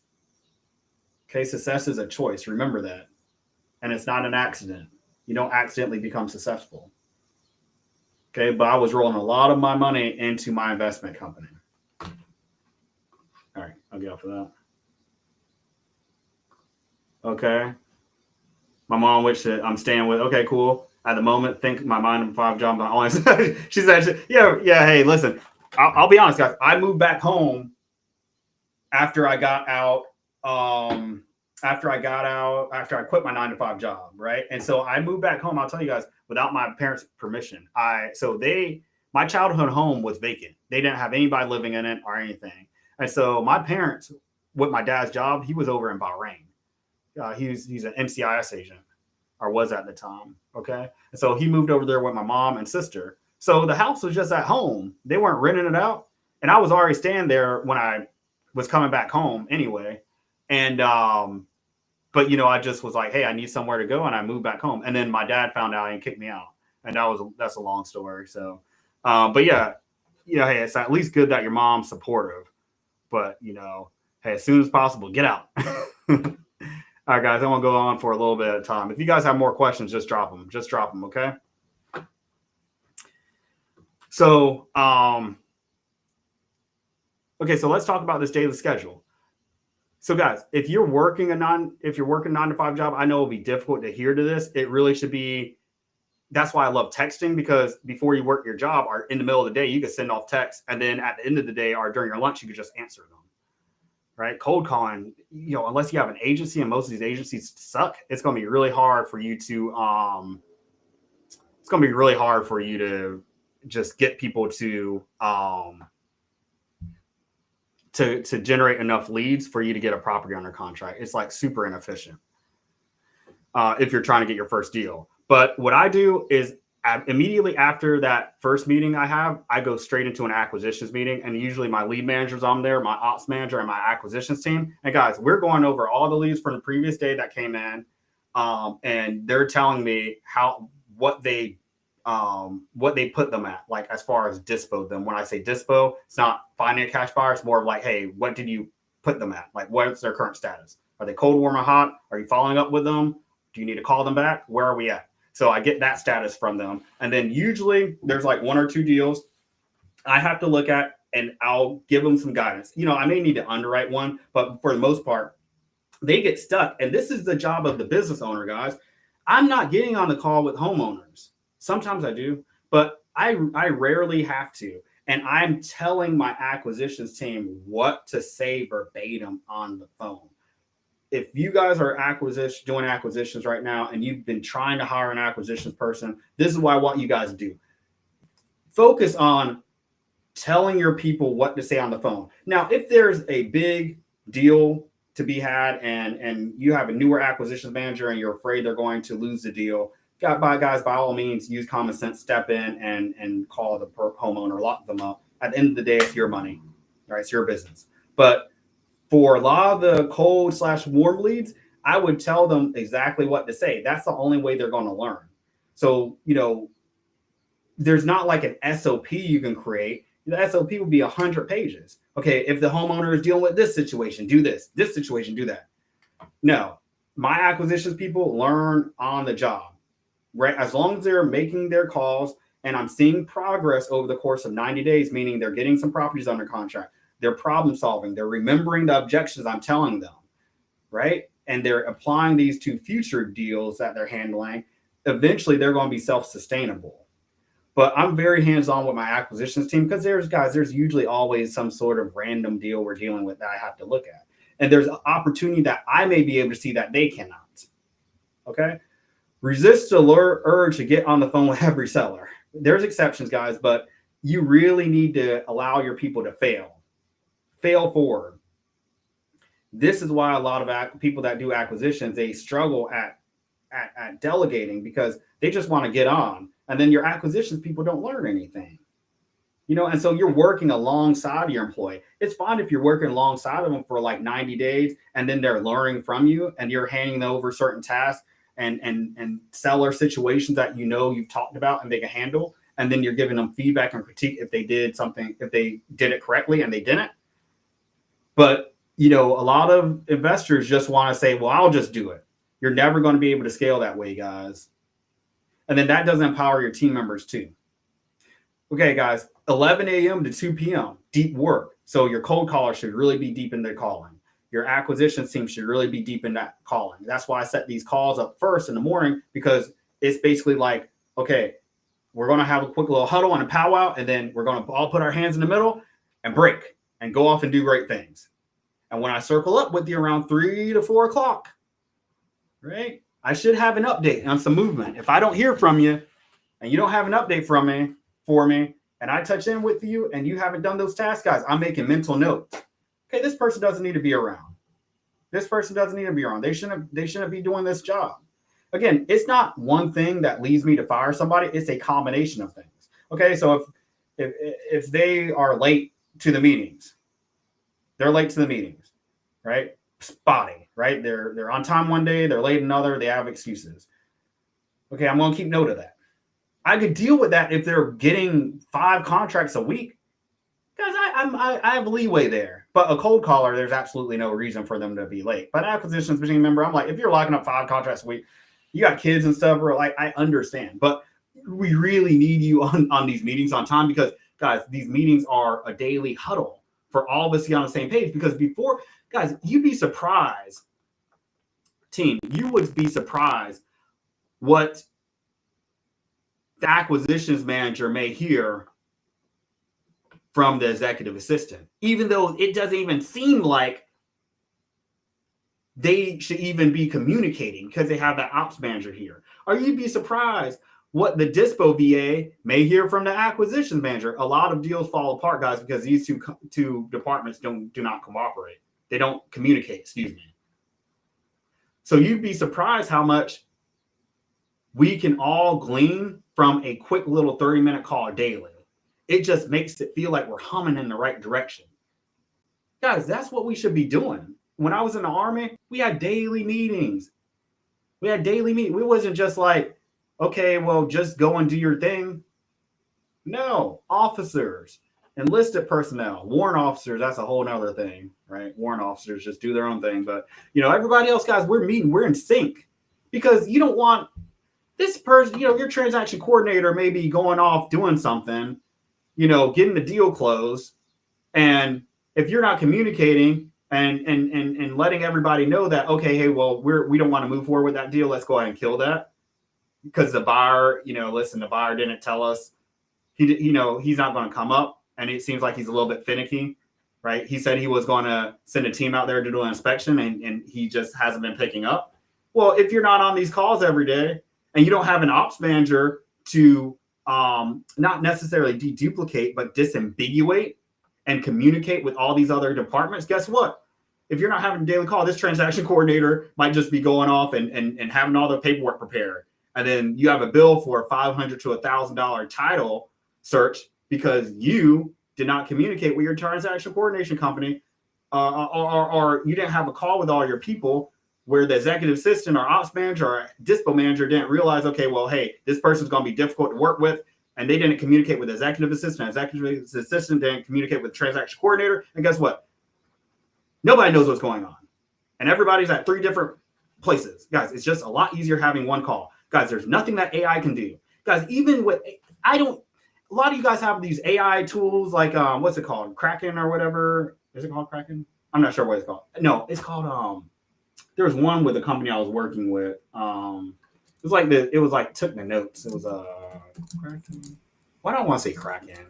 Okay, success is a choice. Remember that. And it's not an accident. You don't accidentally become successful. Okay, but I was rolling a lot of my money into my investment company. All right, I'll get off of that. Okay. My mom, which I'm staying with. Okay, cool. At the moment, think my 9-to-5 job. But honest, she said, yeah. Hey, listen, I'll be honest, guys. I moved back home after I got out. After I quit my 9-to-5 job, right? And so I moved back home. I'll tell you guys, without my parents' permission. My childhood home was vacant. They didn't have anybody living in it or anything. And so my parents, with my dad's job, he was over in Bahrain. He's an NCIS agent, or was at the time. Okay, and so he moved over there with my mom and sister. So the house was just at home. They weren't renting it out, and I was already staying there when I was coming back home anyway. And but I just was like, hey, I need somewhere to go, and I moved back home. And then my dad found out and kicked me out, and that's a long story. So, but yeah, hey, it's at least good that your mom's supportive. But hey, as soon as possible, get out. All right, guys, I want to go on for a little bit of time. If you guys have more questions, just drop them. Just drop them, okay? So, okay, so let's talk about this daily schedule. So, guys, if you're working 9-to-5 job, I know it'll be difficult to adhere to this. It really should be. That's why I love texting, because before you work your job or in the middle of the day, you can send off texts, and then at the end of the day or during your lunch, you can just answer them. Right? Cold calling, unless you have an agency, and most of these agencies suck, it's going to be really hard for you to just get people to to generate enough leads for you to get a property under contract. It's like super inefficient if you're trying to get your first deal. But what I do is immediately after that first meeting I go straight into an acquisitions meeting, and usually my lead manager's on there, my ops manager, and my acquisitions team. And guys, we're going over all the leads from the previous day that came in, and they're telling me what they put them at, like as far as dispo them. When I say dispo, it's not finding a cash buyer. It's more of like, hey, what did you put them at? Like, what's their current status? Are they cold, warm, or hot? Are you following up with them? Do you need to call them back? Where are we at? So I get that status from them. And then usually there's like 1 or 2 deals I have to look at, and I'll give them some guidance. I may need to underwrite one, but for the most part, they get stuck. And this is the job of the business owner, guys. I'm not getting on the call with homeowners. Sometimes I do, but I rarely have to. And I'm telling my acquisitions team what to say verbatim on the phone. If you guys are doing acquisitions right now and you've been trying to hire an acquisitions person, this is what I want you guys to do. Focus on telling your people what to say on the phone. Now, if there's a big deal to be had and you have a newer acquisitions manager and you're afraid they're going to lose the deal, guys, by all means, use common sense, step in and call the homeowner, lock them up. At the end of the day, it's your money, right? It's your business. But for a lot of the cold/warm leads, I would tell them exactly what to say. That's the only way they're going to learn. So, there's not like an SOP you can create. The SOP would be 100 pages. Okay, if the homeowner is dealing with this situation, do this situation, do that. No, my acquisitions people learn on the job, right? As long as they're making their calls and I'm seeing progress over the course of 90 days, meaning they're getting some properties under contract, they're problem solving, they're remembering the objections I'm telling them, right? And they're applying these to future deals that they're handling. Eventually, they're going to be self-sustainable. But I'm very hands-on with my acquisitions team because there's usually always some sort of random deal we're dealing with that I have to look at. And there's an opportunity that I may be able to see that they cannot. Okay? Resist the urge to get on the phone with every seller. There's exceptions, guys, but you really need to allow your people to fail forward. This is why a lot of people that do acquisitions, they struggle at delegating because they just want to get on. And then your acquisitions people don't learn anything. And so you're working alongside your employee. It's fine if you're working alongside of them for like 90 days and then they're learning from you and you're handing them over certain tasks and seller situations that you've talked about and they can handle. And then you're giving them feedback and critique if they did something, if they did it correctly and they didn't. But, a lot of investors just want to say, well, I'll just do it. You're never going to be able to scale that way, guys. And then that doesn't empower your team members too. Okay, guys, 11 a.m. to 2 p.m., deep work. So your cold caller should really be deep in their calling. Your acquisitions team should really be deep in that calling. That's why I set these calls up first in the morning, because it's basically like, okay, we're going to have a quick little huddle and a powwow, and then we're going to all put our hands in the middle and break and go off and do great things. And when I circle up with you around 3 to 4 o'clock, right, I should have an update on some movement. If I don't hear from you and you don't have an update for me, and I touch in with you and you haven't done those tasks, guys, I'm making mental notes. Okay, this person doesn't need to be around. This person doesn't need to be around. They shouldn't be doing this job. Again, it's not one thing that leads me to fire somebody. It's a combination of things. Okay, so if they are late to the meetings, they're late to the meetings, right? Spotty, right? They're on time one day, they're late another, they have excuses. Okay, I'm going to keep note of that. I could deal with that if they're getting 5 contracts a week. Guys, I have leeway there. But a cold caller, there's absolutely no reason for them to be late. But acquisitions team member, I'm like, if you're locking up 5 contracts a week, you got kids and stuff, bro, like, I understand. But we really need you on these meetings on time because, guys, these meetings are a daily huddle for all of us to get on the same page. Because before, guys, you'd be surprised, team, you would be surprised what the acquisitions manager may hear from the executive assistant, even though it doesn't even seem like they should even be communicating because they have that ops manager here. Or you'd be surprised what the dispo VA may hear from the acquisitions manager. A lot of deals fall apart, guys, because these two departments do not cooperate. They don't communicate, excuse me. So you'd be surprised how much we can all glean from a quick little 30-minute call daily. It just makes it feel like we're humming in the right direction. Guys, that's what we should be doing. When I was in the Army, we had daily meetings. It wasn't just like, okay, well, just go and do your thing. No, officers, enlisted personnel, warrant officers, that's a whole nother thing, right? Warrant officers just do their own thing. But, everybody else, guys, we're meeting, we're in sync, because you don't want this person, your transaction coordinator may be going off doing something, getting the deal closed. And if you're not communicating and letting everybody know that, okay, hey, well, we don't want to move forward with that deal, let's go ahead and kill that. Because the buyer, the buyer didn't tell us he's not going to come up, and it seems like he's a little bit finicky, right? He said he was going to send a team out there to do an inspection, and he just hasn't been picking up. Well, if you're not on these calls every day and you don't have an ops manager to not necessarily deduplicate, but disambiguate and communicate with all these other departments, guess what? If you're not having a daily call, this transaction coordinator might just be going off and having all the paperwork prepared. And then you have a bill for a $500 to $1,000 title search because you did not communicate with your transaction coordination company, or you didn't have a call with all your people where the executive assistant or ops manager or dispo manager didn't realize, okay, well, hey, this person's going to be difficult to work with, and they didn't communicate with the executive assistant. Executive assistant didn't communicate with the transaction coordinator, and guess what? Nobody knows what's going on, and everybody's at 3 different places. Guys, it's just a lot easier having one call. Guys, there's nothing that AI can do. Guys, even with, a lot of you guys have these AI tools like, what's it called? Kraken or whatever. Is it called Kraken? I'm not sure what it's called. No, it's called, there was one with a company I was working with. It was like took the notes. It was Kraken. Why don't I want to say Kraken?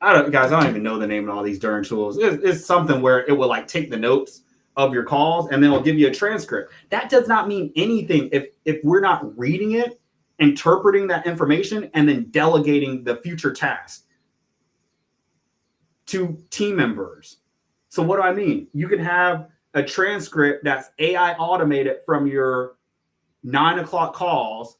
I don't even know the name of all these darn tools. It's something where it will like take the notes of your calls, and then it'll give you a transcript. That does not mean anything if we're not reading it, interpreting that information, and then delegating the future task to team members. So what do I mean? You can have a transcript that's AI automated from your 9 o'clock calls,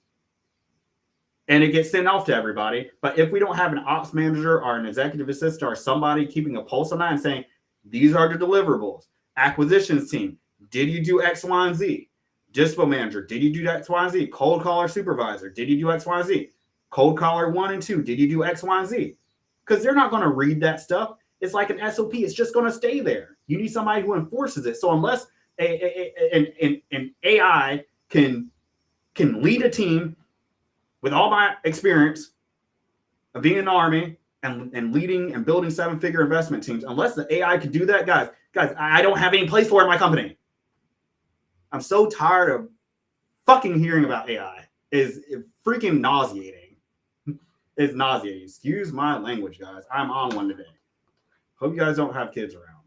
and it gets sent off to everybody. But if we don't have an ops manager or an executive assistant or somebody keeping a pulse on that and saying, these are the deliverables. Acquisitions team, did you do X, Y, and Z? Dispo manager, did you do X, Y, and Z? Cold caller supervisor, did you do X, Y, and Z? Cold caller 1 and 2, did you do X, Y, and Z? Because they're not going to read that stuff. It's like an SOP. It's just going to stay there. You need somebody who enforces it. So unless an AI can lead a team with all my experience of being in the Army and leading and building 7-figure investment teams, unless the AI can do that, guys, I don't have any place for it in my company. I'm so tired of fucking hearing about AI. It's freaking nauseating. It's nauseating. Excuse my language, guys. I'm on one today. Hope you guys don't have kids around.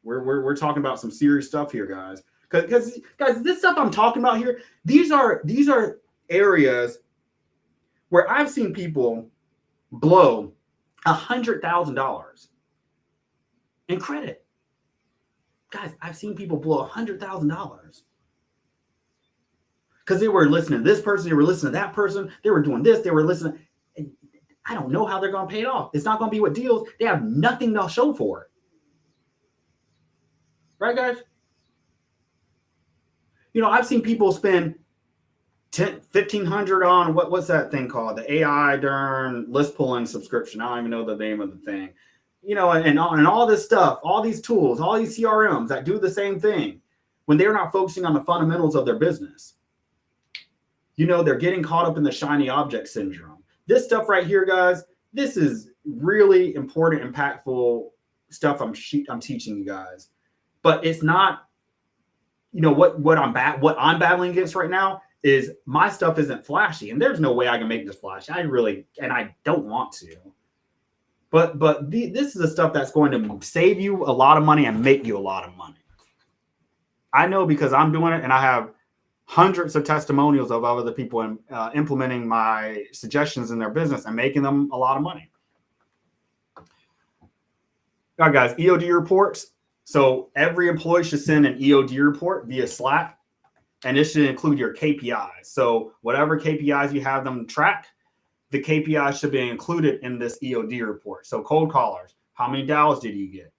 We're talking about some serious stuff here, guys. Because guys, this stuff I'm talking about here, these are areas where I've seen people blow $100,000 in credit. Guys, I've seen people blow $100,000 because they were listening to this person, they were listening to that person, they were doing this, they were listening. And I don't know how they're going to pay it off. It's not going to be with deals. They have nothing to show for it. Right, guys? I've seen people spend $1,500 on what's that thing called? The AI darn list pulling subscription. I don't even know the name of the thing. And all this stuff, all these tools, all these CRMs that do the same thing when they're not focusing on the fundamentals of their business. They're getting caught up in the shiny object syndrome. This stuff right here, guys, this is really important, impactful stuff I'm teaching you guys. But it's not, what I'm battling against right now is my stuff isn't flashy, and there's no way I can make this flashy. I don't want to. But this is the stuff that's going to save you a lot of money and make you a lot of money. I know because I'm doing it, and I have hundreds of testimonials of other people implementing my suggestions in their business and making them a lot of money. All right, guys, EOD reports. So every employee should send an EOD report via Slack, and it should include your KPIs. So whatever KPIs you have them track, the KPIs should be included in this EOD report. So cold callers, how many dials did you get,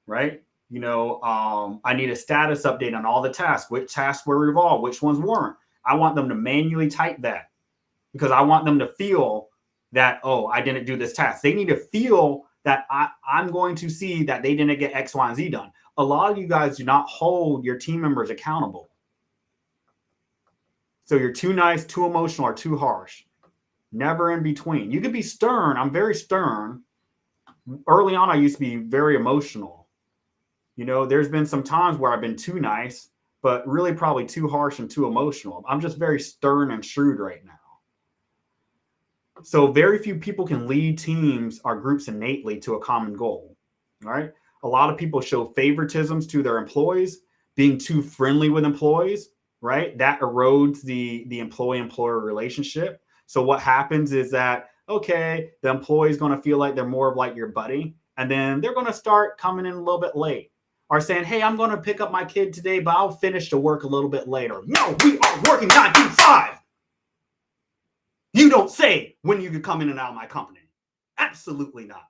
right? I need a status update on all the tasks, which tasks were resolved, which ones weren't. I want them to manually type that because I want them to feel that, oh, I didn't do this task. They need to feel that I'm going to see that they didn't get X, Y, and Z done. A lot of you guys do not hold your team members accountable. So you're too nice, too emotional, or too harsh. Never in between. You can be stern. I'm very stern. Early on, I used to be very emotional. There's been some times where I've been too nice, but really probably too harsh and too emotional. I'm just very stern and shrewd right now. So very few people can lead teams or groups innately to a common goal, right? A lot of people show favoritisms to their employees, being too friendly with employees, right? That erodes the employee-employer relationship. So what happens is that, okay, the employee is going to feel like they're more of like your buddy, and then they're going to start coming in a little bit late or saying, hey, I'm going to pick up my kid today, but I'll finish the work a little bit later. No, we are working 9 to 5. You don't say when you can come in and out of my company. Absolutely not.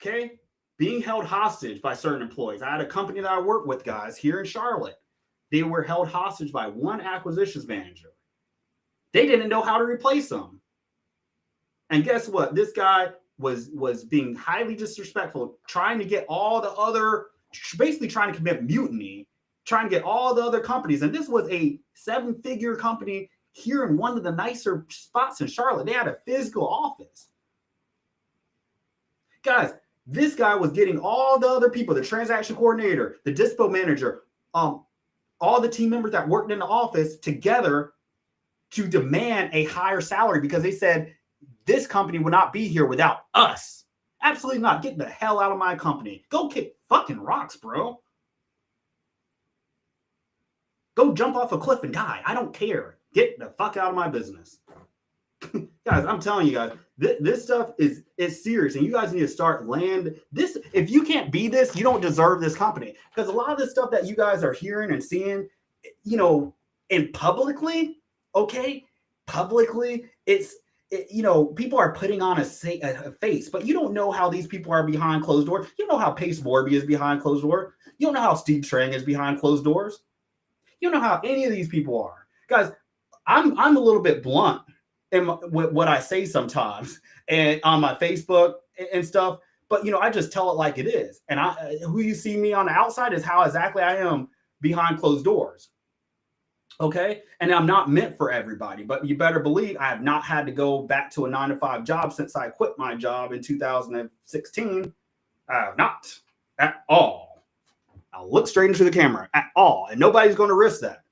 Okay? Being held hostage by certain employees. I had a company that I work with, guys, here in Charlotte. They were held hostage by one acquisitions manager. They didn't know how to replace them. And guess what? This guy was being highly disrespectful, trying to get all the other, basically trying to commit mutiny, trying to get all the other companies. And this was a 7-figure company here in one of the nicer spots in Charlotte. They had a physical office. Guys, this guy was getting all the other people, the transaction coordinator, the dispo manager, all the team members that worked in the office together to demand a higher salary because they said this company would not be here without us. Absolutely not. Get the hell out of my company. Go kick fucking rocks, bro. Go jump off a cliff and die. I don't care. Get the fuck out of my business. Guys, I'm telling you guys, this stuff is serious, and you guys need to start land this. If you can't be this, you don't deserve this company. Because a lot of this stuff that you guys are hearing and seeing, and publicly, people are putting on a face, but you don't know how these people are behind closed doors. You don't know how Pace Morby is behind closed doors. You don't know how Steve Trang is behind closed doors. You don't know how any of these people are. Guys, I'm a little bit blunt in what I say sometimes and on my Facebook and stuff, but I just tell it like it is. And who you see me on the outside is how exactly I am behind closed doors. Okay. And I'm not meant for everybody, but you better believe I have not had to go back to a 9-to-5 job since I quit my job in 2016. I have not at all. I'll look straight into the camera at all. And nobody's going to risk that.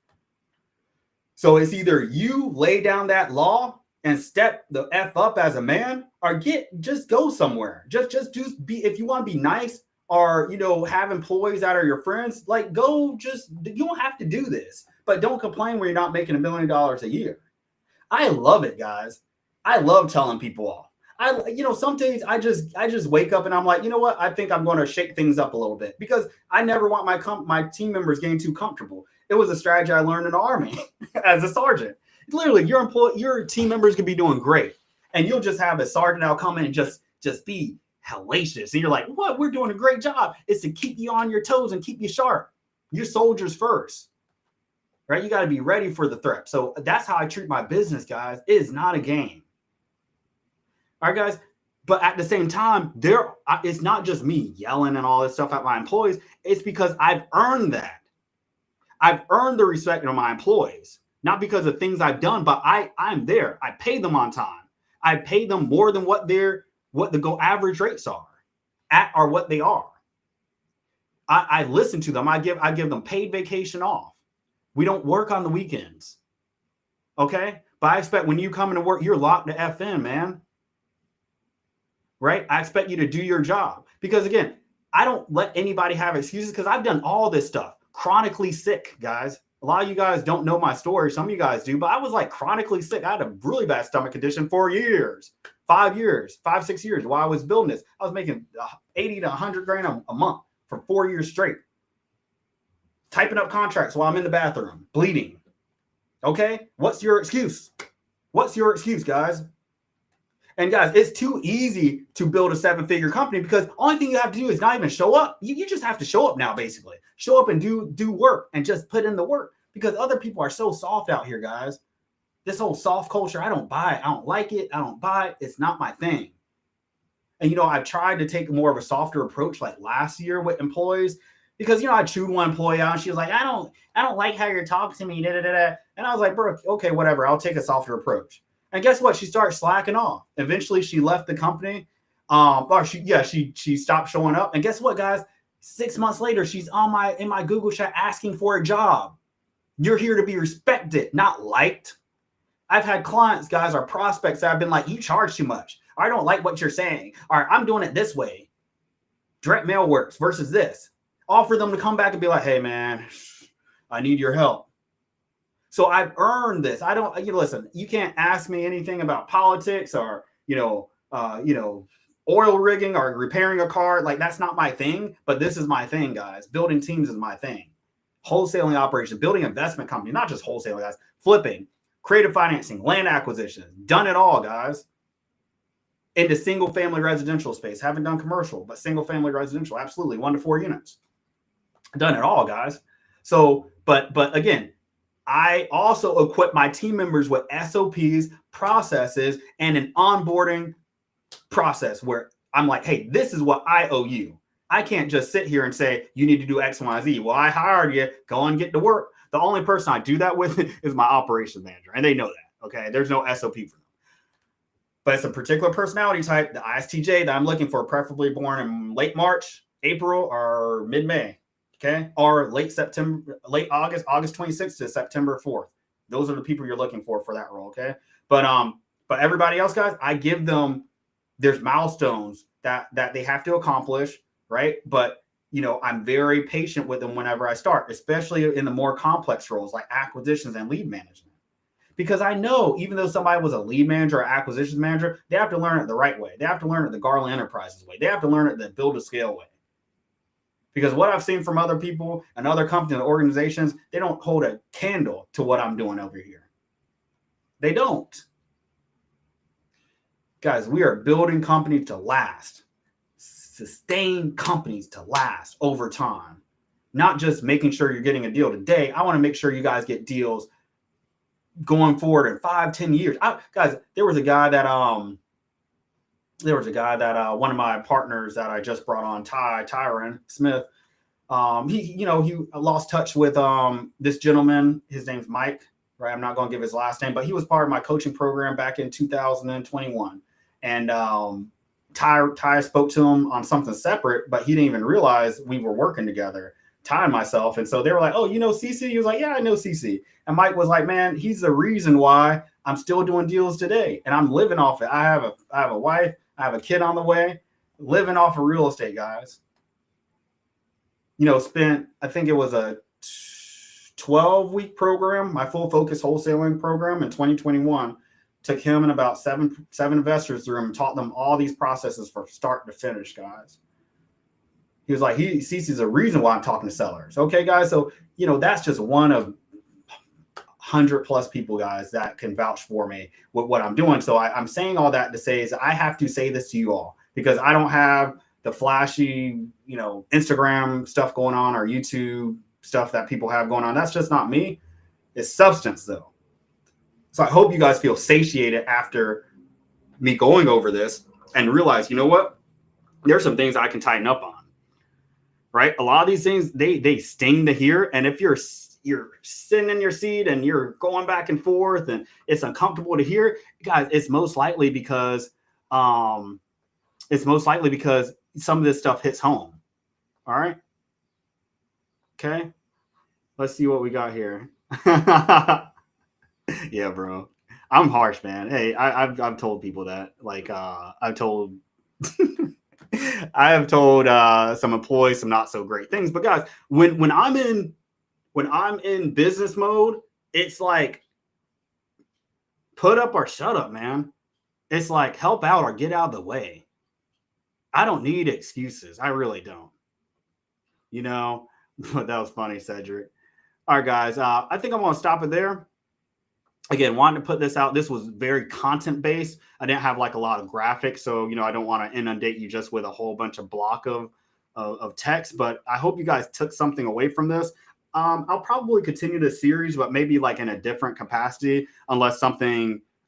So it's either you lay down that law and step the F up as a man, or just go somewhere. Just be, if you want to be nice or, have employees that are your friends, like you don't have to do this, but don't complain when you're not making $1 million a year. I love it, guys. I love telling people off. Some days I just wake up and I'm like, you know what? I think I'm going to shake things up a little bit because I never want my team members getting too comfortable. It was a strategy I learned in the Army as a sergeant. Literally, your team members could be doing great, and you'll just have a sergeant that'll come in and just be hellacious, and you're like, "What? We're doing a great job." It's to keep you on your toes and keep you sharp. You're soldiers first, right? You got to be ready for the threat. So that's how I treat my business, guys. It is not a game. All right, guys. But at the same time, it's not just me yelling and all this stuff at my employees. It's because I've earned that. I've earned the respect of my employees, not because of things I've done, but I'm there. I pay them on time. I pay them more than what the go average rates are or what they are. I listen to them. I give them paid vacation off. We don't work on the weekends. Okay. But I expect when you come into work, you're locked to FN, man. Right? I expect you to do your job because, again, I don't let anybody have excuses because I've done all this stuff. chronically sick, guys. A lot of you guys don't know my story. Some of you guys do, but I was like chronically sick. I had a really bad stomach condition for years, 5 years, 6 years while I was building this. I was making 80 to 100 grand a month for 4 years straight. Typing up contracts while I'm in the bathroom, bleeding. Okay? What's your excuse? What's your excuse, guys? And guys, it's too easy to build a 7-figure company because only thing you have to do is not even show up. You just have to show up now, basically. Show up and do work and just put in the work because other people are so soft out here, guys. This whole soft culture, I don't buy it. I don't like it. I don't buy it. It's not my thing. And, I've tried to take more of a softer approach like last year with employees because, I chewed one employee out and she was like, I don't like how you're talking to me. Da, da, da, da. And I was like, bro, okay, whatever. I'll take a softer approach. And guess what? She started slacking off. Eventually, she left the company. She stopped showing up. And guess what, guys? 6 months later, she's in my Google chat asking for a job. You're here to be respected, not liked. I've had clients, guys, or prospects that have been like, you charge too much. Or I don't like what you're saying. Or I'm doing it this way. Direct mail works versus this. Offer them to come back and be like, hey, man, I need your help. So I've earned this. I don't, listen, you can't ask me anything about politics or, oil rigging or repairing a car. Like, that's not my thing, but this is my thing, guys. Building teams is my thing. Wholesaling operations, building investment company, not just wholesaling, guys. Flipping, creative financing, land acquisition. Done it all, guys. Into single family residential space. Haven't done commercial, but single family residential. Absolutely. 1 to 4 units. Done it all, guys. So, but again, I also equip my team members with SOPs, processes, and an onboarding process where I'm like, hey, this is what I owe you. I can't just sit here and say, you need to do X, Y, Z. Well, I hired you. Go and get to work. The only person I do that with is my operations manager. And they know that. Okay. There's no SOP for them. But it's a particular personality type, the ISTJ, that I'm looking for, preferably born in late March, April, or mid-May. Okay, or late August 26th to September 4th. Those are the people you're looking for that role. Okay, but everybody else, guys, I give them, there's milestones that they have to accomplish, right? But I'm very patient with them whenever I start, especially in the more complex roles like acquisitions and lead management, because I know even though somebody was a lead manager or acquisitions manager, they have to learn it the right way. They have to learn it the Garland Enterprises way. They have to learn it the build a scale way. Because what I've seen from other people and other companies and organizations, they don't hold a candle to what I'm doing over here. They don't. Guys, we are building companies to last. Sustain companies to last over time. Not just making sure you're getting a deal today. I want to make sure you guys get deals going forward in 5-10 years. Guys, there was a guy that one of my partners that I just brought on, Tyron Smith, he lost touch with this gentleman. His name's Mike, right? I'm not going to give his last name, but he was part of my coaching program back in 2021. And Ty spoke to him on something separate, but he didn't even realize we were working together, Ty and myself. And so they were like, oh, CC? He was like, yeah, I know CC. And Mike was like, man, he's the reason why I'm still doing deals today. And I'm living off it. I have a wife. I have a kid on the way, living off of real estate, guys. Spent, I think it was a 12-week program, my full focus wholesaling program in 2021. Took him and about seven investors through him and taught them all these processes from start to finish, guys. He was like, CC's a reason why I'm talking to sellers. Okay, guys. So, that's just one of 100+ people, guys, that can vouch for me with what I'm doing. So I'm saying all that to say is I have to say this to you all because I don't have the flashy, Instagram stuff going on or YouTube stuff that people have going on. That's just not me. It's substance, though. So I hope you guys feel satiated after me going over this and realize, you know what? There's some things I can tighten up on, right? A lot of these things, they sting to hear. And if you're sitting in your seat and you're going back and forth and it's uncomfortable to hear, guys, it's most likely because some of this stuff hits home. All right. Okay. Let's see what we got here. Yeah, bro. I'm harsh, man. Hey, I've told people that. Like, I've told I have told some employees some not so great things. But guys, when I'm in When I'm in business mode, it's like put up or shut up, man. It's like help out or get out of the way. I don't need excuses. I really don't. But that was funny, Cedric. All right, guys. I think I'm going to stop it there. Again, wanted to put this out. This was very content based. I didn't have like a lot of graphics, so I don't want to inundate you just with a whole bunch of block of text. But I hope you guys took something away from this. I'll probably continue this series, but maybe like in a different capacity, unless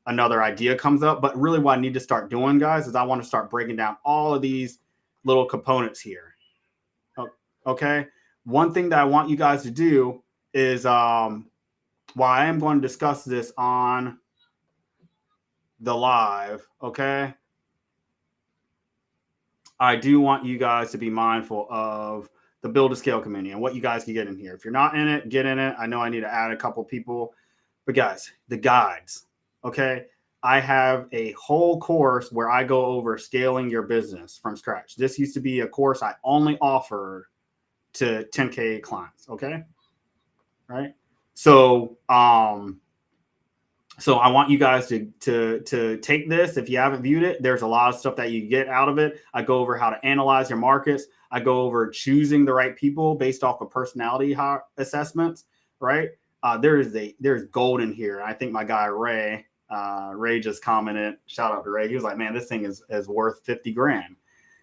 another idea comes up. But really, what I need to start doing, guys, is I want to start breaking down all of these little components here. Okay. One thing that I want you guys to do is while I am going to discuss this on the live, okay, I do want you guys to be mindful of the Build to Scale community and what you guys can get in here. If you're not in it, get in it. I know I need to add a couple people, but guys, the guides, okay, I have a whole course where I go over scaling your business from scratch. This used to be a course I only offered to 10K clients, okay, right? So I want you guys to take this. If you haven't viewed it, there's a lot of stuff that you get out of it. I go over how to analyze your markets. I go over choosing the right people based off of personality assessments, right? There's gold in here. I think my guy Ray just commented, shout out to Ray. He was like, man, this thing is worth 50 grand.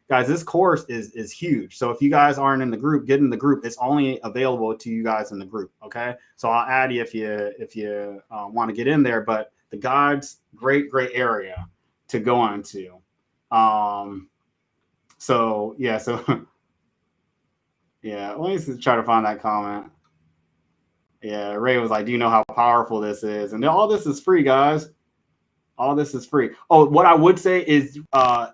Guys, this course is huge. So if you guys aren't in the group, get in the group. It's only available to you guys in the group. Okay. So I'll add you if you want to get in there, but the guides, great area to go into. So yeah, yeah, let me try to find that comment. Yeah. Ray was like, do you know how powerful this is? And all this is free, guys. All this is free. Oh, what I would say is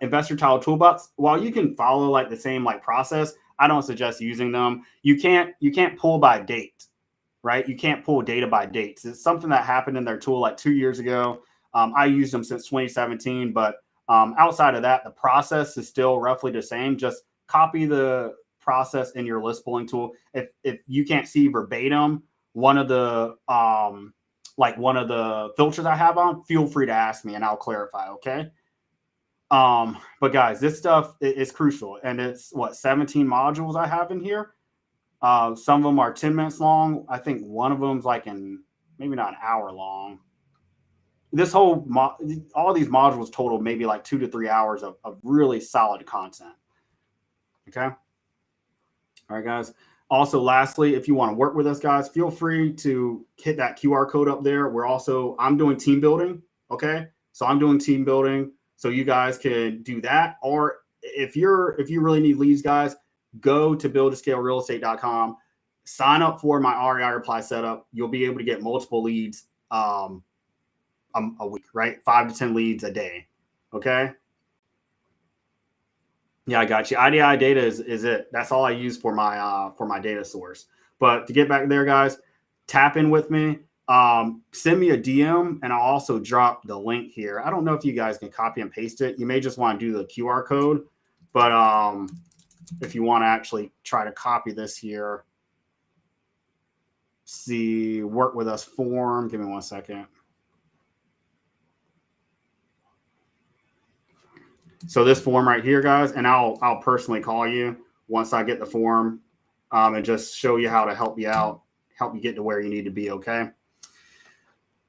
Investor Tile Toolbox. While you can follow like the same like process, I don't suggest using them. You can't pull by date, right? You can't pull data by dates. It's something that happened in their tool like 2 years ago. I used them since 2017, but outside of that, the process is still roughly the same. Just copy the process in your list pulling tool. If you can't see verbatim one of the filters I have on, feel free to ask me and I'll clarify. Okay. But guys, this stuff is crucial, and it's 17 modules I have in here. Some of them are 10 minutes long. I think one of them's like maybe not an hour long. This whole all these modules total maybe like 2 to 3 hours of really solid content. Okay. All right, guys. Also, lastly, if you want to work with us, guys, feel free to hit that QR code up there. I'm doing team building. Okay. So I'm doing team building. So you guys can do that. Or if you really need leads, guys, go to buildtoscalerealestate.com, sign up for my REI reply setup. You'll be able to get multiple leads a week, right? 5 to 10 leads a day. Okay. Yeah, I got you. IDI data is it. That's all I use for my data source. But to get back there, guys, tap in with me. Send me a DM, and I'll also drop the link here. I don't know if you guys can copy and paste it. You may just want to do the QR code, but if you want to actually try to copy this here, see work with us form. Give me 1 second. So this form right here, guys, and I'll personally call you once I get the form, and just show you how to help you out, help you get to where you need to be. Okay.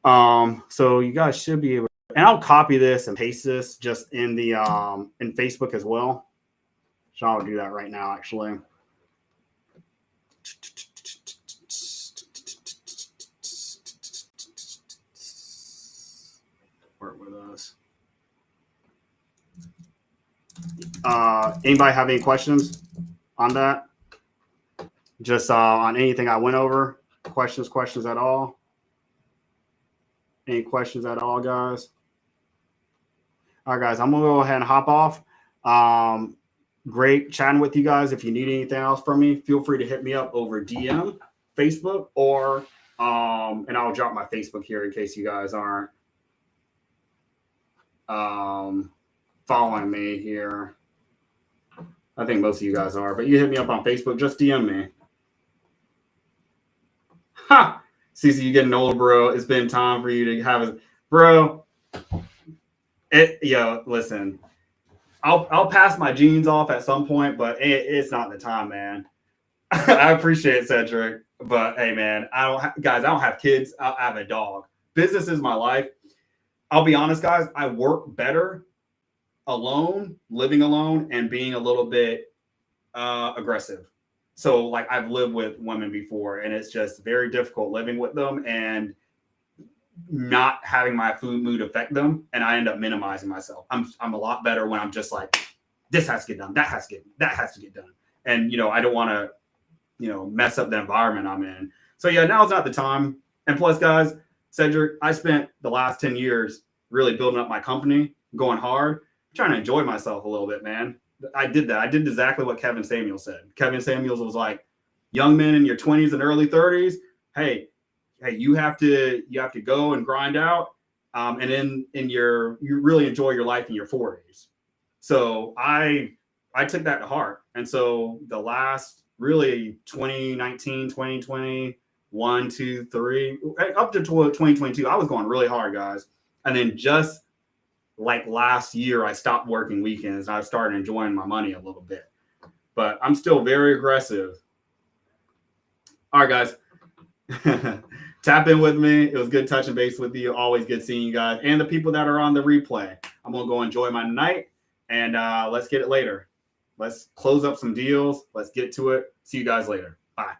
So you guys should be able, and I'll copy this and paste this just in the in Facebook as well. So I'll do that right now, actually. Work with us. Anybody have any questions on that? Just on anything I went over? Questions at all? Any questions at all, guys? All right, guys, I'm going to go ahead and hop off. Great chatting with you guys. If you need anything else from me, feel free to hit me up over DM, Facebook, or and I'll drop my Facebook here in case you guys aren't following me here. I think most of you guys are, but you hit me up on Facebook, just DM me. Ha! Cece, you getting old, bro. It's been time for you to have a bro. Listen, I'll pass my jeans off at some point, but it's not the time, man. I appreciate it, Cedric, but hey, man, guys. I don't have kids. I have a dog. Business is my life. I'll be honest, guys. I work better alone, living alone, and being a little bit aggressive. So, like, I've lived with women before, and it's just very difficult living with them and not having my food mood affect them, and I end up minimizing myself. I'm a lot better when I'm just like, this has to get done, that has to get done, and I don't want to mess up the environment I'm in. So yeah, now's not the time. And plus, guys, Cedric, I spent the last 10 years really building up my company, going hard, trying to enjoy myself a little bit, man. I did that. I did exactly what Kevin Samuels said. Kevin Samuels was like, young men in your 20s and early 30s, hey, you have to go and grind out, and you really enjoy your life in your 40s. So I took that to heart, and so the last really 2019, 2020, 1, 2, 3, up to 2022, I was going really hard, guys, and then just like last year, I stopped working weekends. And I started enjoying my money a little bit, but I'm still very aggressive. All right, guys. Tap in with me. It was good touching base with you. Always good seeing you guys and the people that are on the replay. I'm going to go enjoy my night, and let's get it later. Let's close up some deals. Let's get to it. See you guys later. Bye.